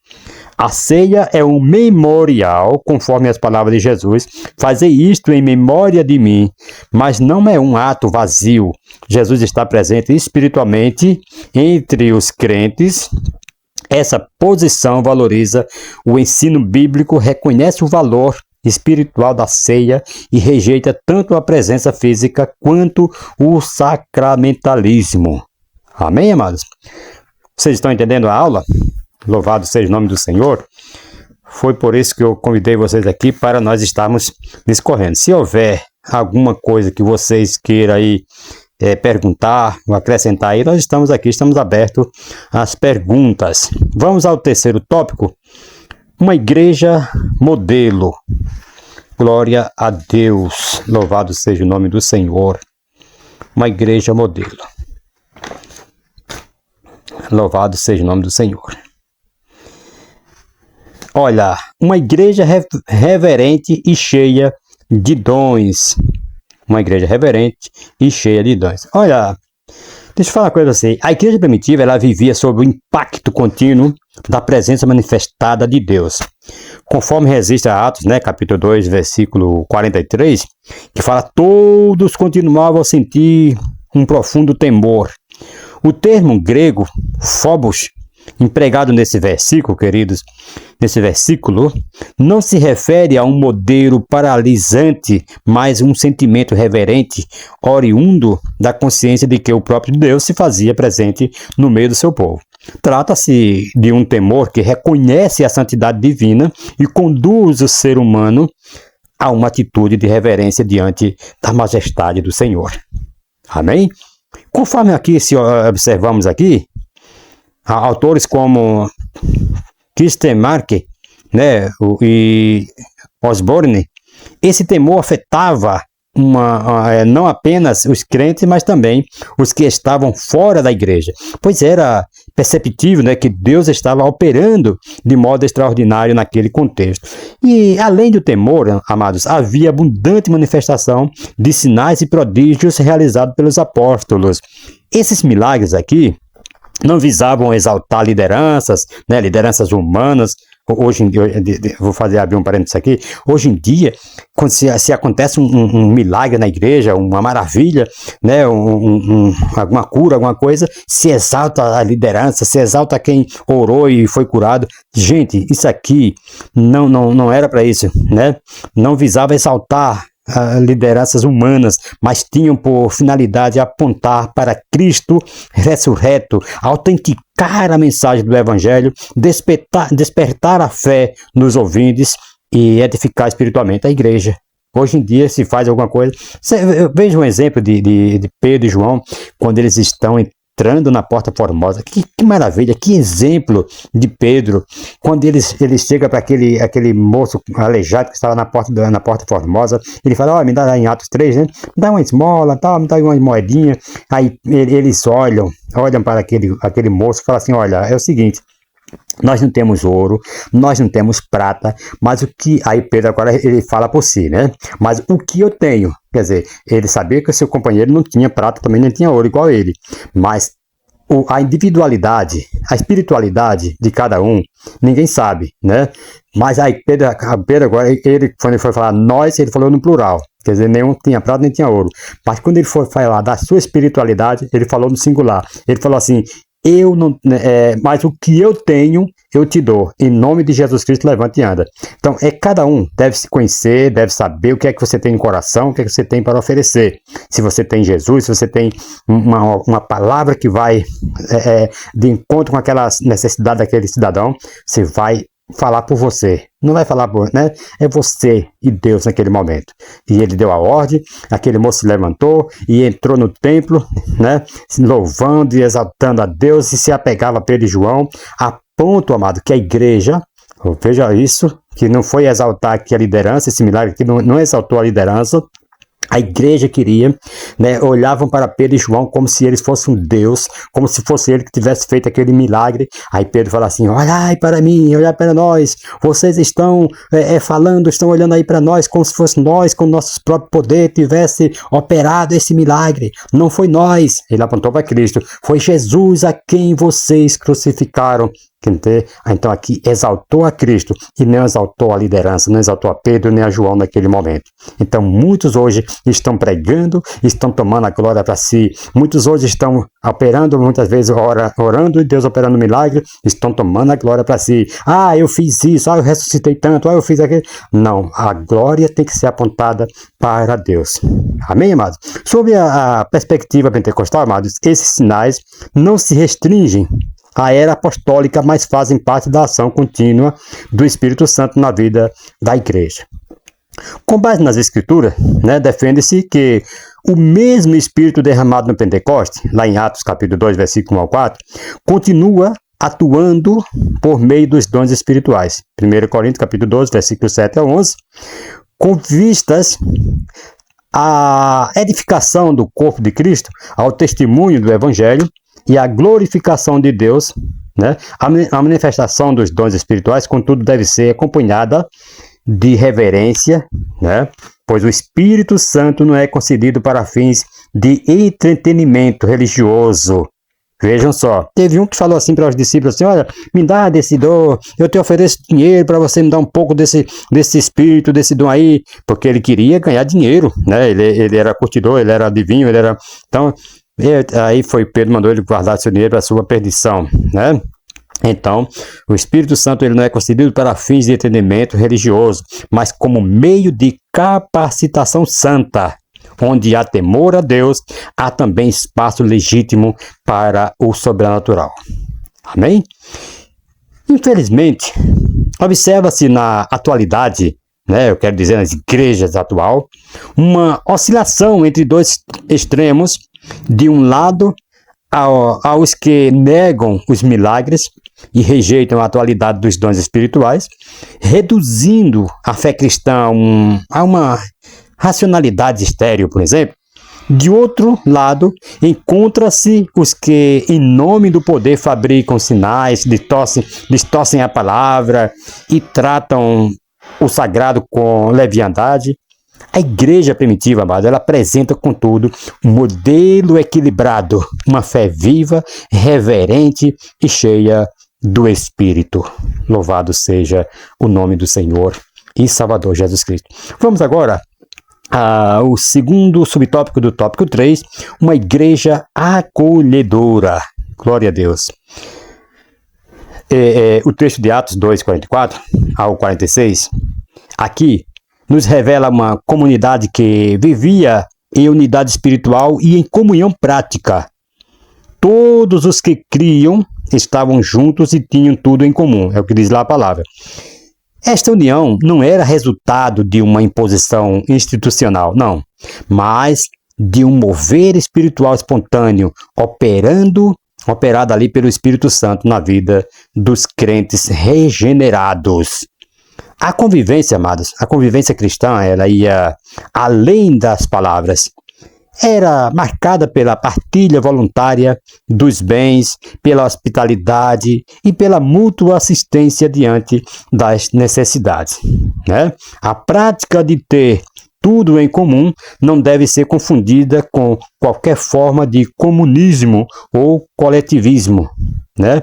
A ceia é um memorial, conforme as palavras de Jesus, fazer isto em memória de mim, mas não é um ato vazio. Jesus está presente espiritualmente entre os crentes. Essa posição valoriza o ensino bíblico, reconhece o valor espiritual da ceia e rejeita tanto a presença física quanto o sacramentalismo. Amém, amados? Vocês estão entendendo a aula? Louvado seja o nome do Senhor. Foi por isso que eu convidei vocês aqui para nós estarmos discorrendo. Se houver alguma coisa que vocês queiram aí perguntar ou acrescentar aí, nós estamos aqui, estamos abertos às perguntas. Vamos ao terceiro tópico. Uma igreja modelo. Glória a Deus. Louvado seja o nome do Senhor. Uma igreja modelo. Louvado seja o nome do Senhor. Olha, uma igreja reverente e cheia de dons. Uma igreja reverente e cheia de dons. Olha, deixa eu falar uma coisa assim. A igreja primitiva, ela vivia sob o impacto contínuo da presença manifestada de Deus. Conforme registra Atos, capítulo 2, versículo 43, que fala: todos continuavam a sentir um profundo temor. O termo grego, phobos, empregado nesse versículo, queridos, nesse versículo, não se refere a um modelo paralisante, mas um sentimento reverente, oriundo da consciência de que o próprio Deus se fazia presente no meio do seu povo. Trata-se de um temor que reconhece a santidade divina e conduz o ser humano a uma atitude de reverência diante da majestade do Senhor. Amém? Conforme aqui, se observamos aqui, autores como Christian Mark, e Osborne, esse temor afetava não apenas os crentes, mas também os que estavam fora da igreja, pois era perceptível que Deus estava operando de modo extraordinário naquele contexto. E além do temor, amados, havia abundante manifestação de sinais e prodígios realizados pelos apóstolos. Esses milagres aqui não visavam exaltar lideranças, lideranças humanas. Hoje em dia, vou abrir um parênteses aqui. Hoje em dia, quando se acontece um milagre na igreja, uma maravilha, alguma cura, alguma coisa, se exalta a liderança, se exalta quem orou e foi curado. Gente, isso aqui não era para isso, Não visava exaltar lideranças humanas, mas tinham por finalidade apontar para Cristo ressurreto, autenticar a mensagem do Evangelho, despertar a fé nos ouvintes e edificar espiritualmente a igreja. Hoje em dia se faz alguma coisa. Eu vejo um exemplo de Pedro e João, quando eles estão entrando na Porta Formosa. Que maravilha, que exemplo de Pedro, quando ele chega para aquele moço aleijado que estava na Porta Formosa, ele fala: me dá, em Atos 3, me dá uma esmola, me dá uma moedinha. Aí eles olham para aquele moço e falam assim: olha, é o seguinte, nós não temos ouro, nós não temos prata, mas o que... Aí Pedro agora ele fala por si, mas o que eu tenho, quer dizer, ele sabia que o seu companheiro não tinha prata, também não tinha ouro igual ele, mas a individualidade, a espiritualidade de cada um, ninguém sabe, Mas aí Pedro agora, quando ele foi falar nós, ele falou no plural, quer dizer, nenhum tinha prata nem tinha ouro, mas quando ele foi falar da sua espiritualidade, ele falou no singular, ele falou assim: mas o que eu tenho, eu te dou. Em nome de Jesus Cristo, levante e anda. Então, cada um deve se conhecer, deve saber o que é que você tem no coração, o que é que você tem para oferecer. Se você tem Jesus, se você tem uma palavra que vai de encontro com aquela necessidade daquele cidadão, você vai falar por você, não vai falar por, é você e Deus naquele momento. E ele deu a ordem, aquele moço se levantou e entrou no templo, louvando e exaltando a Deus, e se apegava a Pedro e João, a ponto, amado, que a igreja, veja isso, que não foi exaltar aqui a liderança, esse milagre aqui não exaltou a liderança. A igreja queria, olhavam para Pedro e João como se eles fossem um Deus, como se fosse ele que tivesse feito aquele milagre. Aí Pedro fala assim: olhai para mim, olhai para nós, vocês estão falando, estão olhando aí para nós como se fosse nós, com nossos próprios poderes, tivesse operado esse milagre. Não foi nós, ele apontou para Cristo, foi Jesus a quem vocês crucificaram. Então aqui exaltou a Cristo e não exaltou a liderança, não exaltou a Pedro nem a João naquele momento. Então muitos hoje estão pregando, estão tomando a glória para si, muitos hoje estão operando, muitas vezes orando e Deus operando milagre, estão tomando a glória para si. Eu fiz isso, eu ressuscitei tanto, eu fiz aquilo. Não, a glória tem que ser apontada para Deus. Amém, amados? Sobre a perspectiva pentecostal, amados, esses sinais não se restringem à era apostólica, mas fazem parte da ação contínua do Espírito Santo na vida da igreja. Com base nas Escrituras, né, defende-se que o mesmo Espírito derramado no Pentecostes, lá em Atos capítulo 2, versículo 1 ao 4, continua atuando por meio dos dons espirituais. 1 Coríntios capítulo 12, versículo 7 a 11, com vistas à edificação do corpo de Cristo, ao testemunho do Evangelho e à glorificação de Deus, né? A manifestação dos dons espirituais, contudo, deve ser acompanhada de reverência, né? Pois o Espírito Santo não é concedido para fins de entretenimento religioso. Vejam só, teve um que falou assim para os discípulos, assim, olha, me dá desse dom, eu te ofereço dinheiro para você me dar um pouco desse espírito, desse dom aí, porque ele queria ganhar dinheiro, né? Ele era curtidor, ele era adivinho, ele era... Então, aí foi Pedro, mandou ele guardar seu dinheiro para a sua perdição, né? Então, o Espírito Santo ele não é concedido para fins de entendimento religioso, mas como meio de capacitação santa, onde há temor a Deus, há também espaço legítimo para o sobrenatural. Amém? Infelizmente, observa-se na atualidade, né, eu quero dizer nas igrejas atual, uma oscilação entre dois extremos. De um lado, aos que negam os milagres e rejeitam a atualidade dos dons espirituais, reduzindo a fé cristã a uma racionalidade estéril, por exemplo. De outro lado, encontra-se os que, em nome do poder, fabricam sinais, distorcem a palavra e tratam o sagrado com leviandade. A igreja primitiva, amado, ela apresenta, contudo, um modelo equilibrado, uma fé viva, reverente e cheia do Espírito. Louvado seja o nome do Senhor e Salvador Jesus Cristo. Vamos agora ao segundo subtópico do tópico 3, uma igreja acolhedora. Glória a Deus. O texto de Atos 2, 44 ao 46, aqui, nos revela uma comunidade que vivia em unidade espiritual e em comunhão prática. Todos os que criam estavam juntos e tinham tudo em comum, é o que diz lá a palavra. Esta união não era resultado de uma imposição institucional, não, mas de um mover espiritual espontâneo, operado ali pelo Espírito Santo na vida dos crentes regenerados. A convivência, amados, a convivência cristã, ela ia além das palavras. Era marcada pela partilha voluntária dos bens, pela hospitalidade e pela mútua assistência diante das necessidades, né? A prática de ter tudo em comum não deve ser confundida com qualquer forma de comunismo ou coletivismo, né?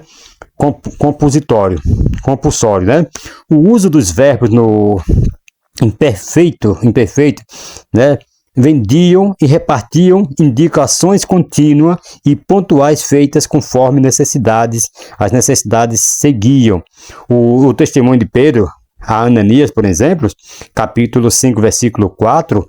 Compulsório, né? O uso dos verbos no imperfeito, né? Vendiam e repartiam indicações contínuas e pontuais feitas conforme as necessidades seguiam. O testemunho de Pedro a Ananias, por exemplo, capítulo 5, versículo 4,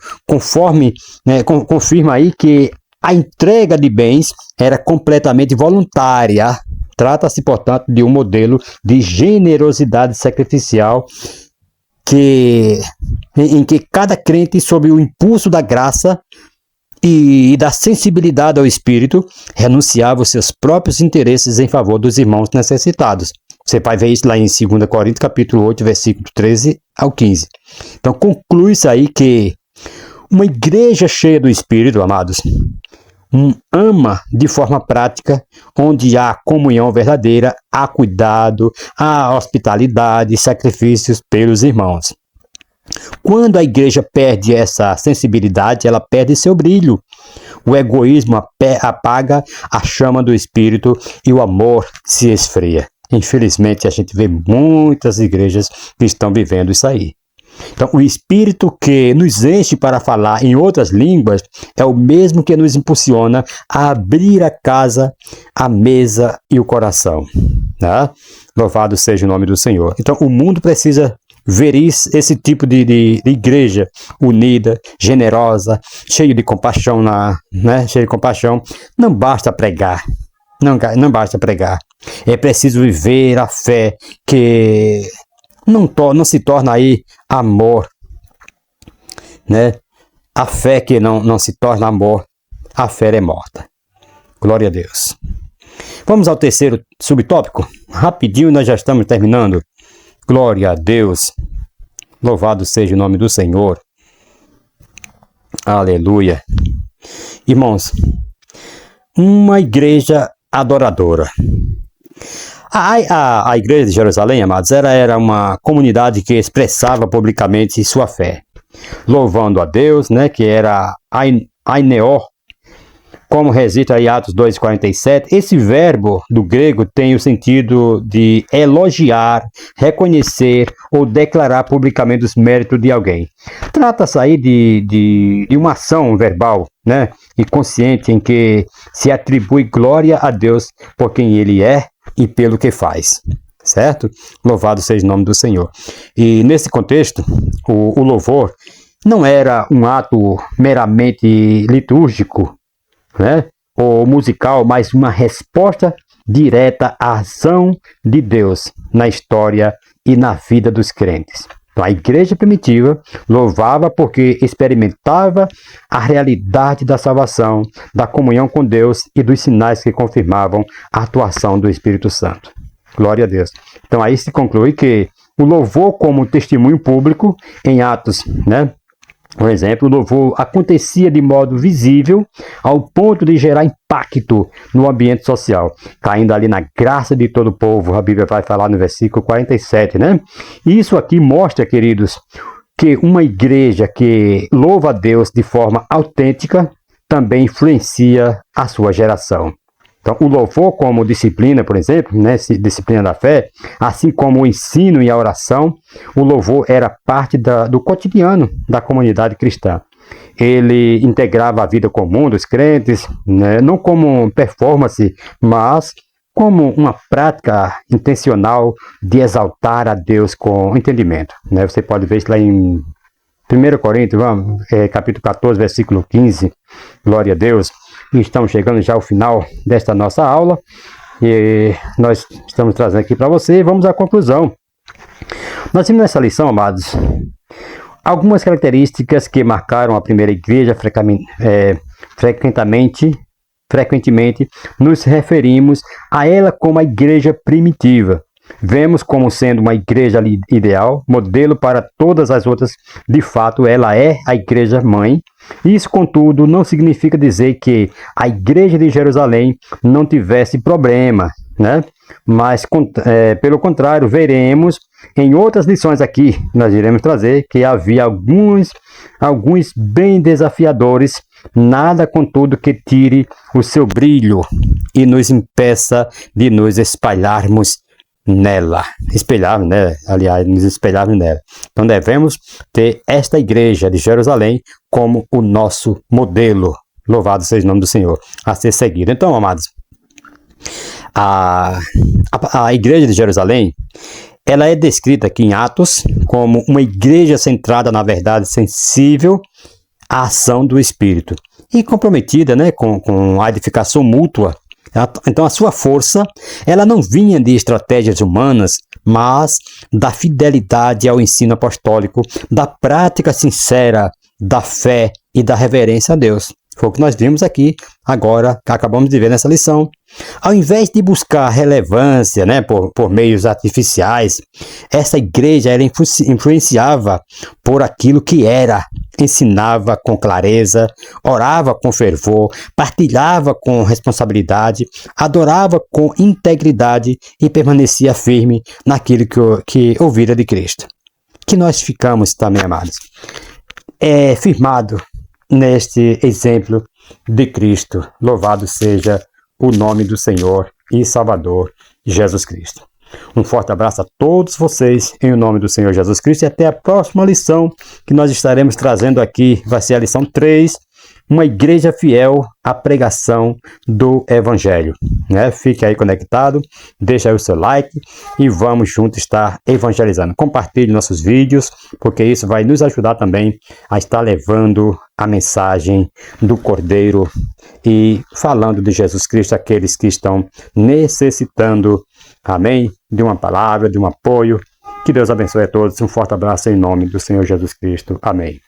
confirma aí que a entrega de bens era completamente voluntária. Trata-se, portanto, de um modelo de generosidade sacrificial em que cada crente, sob o impulso da graça e da sensibilidade ao Espírito, renunciava os seus próprios interesses em favor dos irmãos necessitados. Você vai ver isso lá em 2 Coríntios, capítulo 8, versículo 13 ao 15. Então, conclui-se aí que uma igreja cheia do Espírito, amados, ama de forma prática, onde há comunhão verdadeira, há cuidado, há hospitalidade e sacrifícios pelos irmãos. Quando a igreja perde essa sensibilidade, ela perde seu brilho. O egoísmo apaga a chama do Espírito e o amor se esfria. Infelizmente, a gente vê muitas igrejas que estão vivendo isso aí. Então, o Espírito que nos enche para falar em outras línguas é o mesmo que nos impulsiona a abrir a casa, a mesa e o coração. Tá? Louvado seja o nome do Senhor. Então, o mundo precisa ver esse tipo de igreja unida, generosa, cheia de compaixão, cheia de compaixão. Não basta pregar. Não basta pregar. É preciso viver a fé que não se torna aí amor, né? A fé que não se torna amor, a fé é morta. Glória a Deus. Vamos ao terceiro subtópico. Rapidinho, nós já estamos terminando. Glória a Deus. Louvado seja o nome do Senhor. Aleluia. Irmãos, uma igreja adoradora. A igreja de Jerusalém, amados, era uma comunidade que expressava publicamente sua fé, louvando a Deus, né, que era aineor, como recita em Atos 2,47. Esse verbo do grego tem o sentido de elogiar, reconhecer ou declarar publicamente os méritos de alguém. Trata-se aí de uma ação verbal, né, e consciente em que se atribui glória a Deus por quem Ele é e pelo que faz. Certo? Louvado seja o nome do Senhor. E nesse contexto, o louvor não era um ato meramente litúrgico, né, ou musical, mas uma resposta direta à ação de Deus na história e na vida dos crentes. Então, a igreja primitiva louvava porque experimentava a realidade da salvação, da comunhão com Deus e dos sinais que confirmavam a atuação do Espírito Santo. Glória a Deus. Então aí se conclui que o louvor como testemunho público em Atos, né? Por exemplo, o louvor acontecia de modo visível ao ponto de gerar impacto no ambiente social, caindo ali na graça de todo o povo. A Bíblia vai falar no versículo 47, né? E isso aqui mostra, queridos, que uma igreja que louva a Deus de forma autêntica também influencia a sua geração. Então, o louvor como disciplina, por exemplo, né, disciplina da fé, assim como o ensino e a oração, o louvor era parte do cotidiano da comunidade cristã. Ele integrava a vida comum dos crentes, né, não como performance, mas como uma prática intencional de exaltar a Deus com entendimento. Né? Você pode ver isso lá em 1 Coríntios, capítulo 14, versículo 15. Glória a Deus. E estamos chegando já ao final desta nossa aula. E nós estamos trazendo aqui para você. Vamos à conclusão. Nós vimos nessa lição, amados, algumas características que marcaram a primeira igreja. Frequentemente nos referimos a ela como a igreja primitiva. Vemos como sendo uma igreja ideal, modelo para todas as outras. De fato, ela é a igreja mãe. Isso, contudo, não significa dizer que a igreja de Jerusalém não tivesse problema, né? Mas, pelo contrário, veremos em outras lições aqui, nós iremos trazer que havia alguns bem desafiadores, nada, contudo, que tire o seu brilho e nos impeça de nos espalharmos nela, nos espelharmos nela. Então devemos ter esta igreja de Jerusalém como o nosso modelo, louvado seja o nome do Senhor, a ser seguido. Então, amados, a igreja de Jerusalém, ela é descrita aqui em Atos como uma igreja centrada na verdade, sensível à ação do Espírito e comprometida, né, com a edificação mútua. Então a sua força, ela não vinha de estratégias humanas, mas da fidelidade ao ensino apostólico, da prática sincera da fé e da reverência a Deus. Foi o que nós vimos aqui agora, que acabamos de ver nessa lição. Ao invés de buscar relevância, né, por meios artificiais, essa igreja ela influenciava por aquilo que era, ensinava com clareza, orava com fervor, partilhava com responsabilidade, adorava com integridade e permanecia firme naquilo que ouvira de Cristo. Que nós ficamos também, amados, firmado neste exemplo de Cristo. Louvado seja o nome do Senhor e Salvador Jesus Cristo. Um forte abraço a todos vocês em nome do Senhor Jesus Cristo e até a próxima lição que nós estaremos trazendo aqui. Vai ser a lição 3, uma igreja fiel à pregação do Evangelho. Né? Fique aí conectado, deixa aí o seu like e vamos juntos estar evangelizando. Compartilhe nossos vídeos, porque isso vai nos ajudar também a estar levando a mensagem do Cordeiro e falando de Jesus Cristo àqueles que estão necessitando, amém, de uma palavra, de um apoio. Que Deus abençoe a todos. Um forte abraço em nome do Senhor Jesus Cristo. Amém.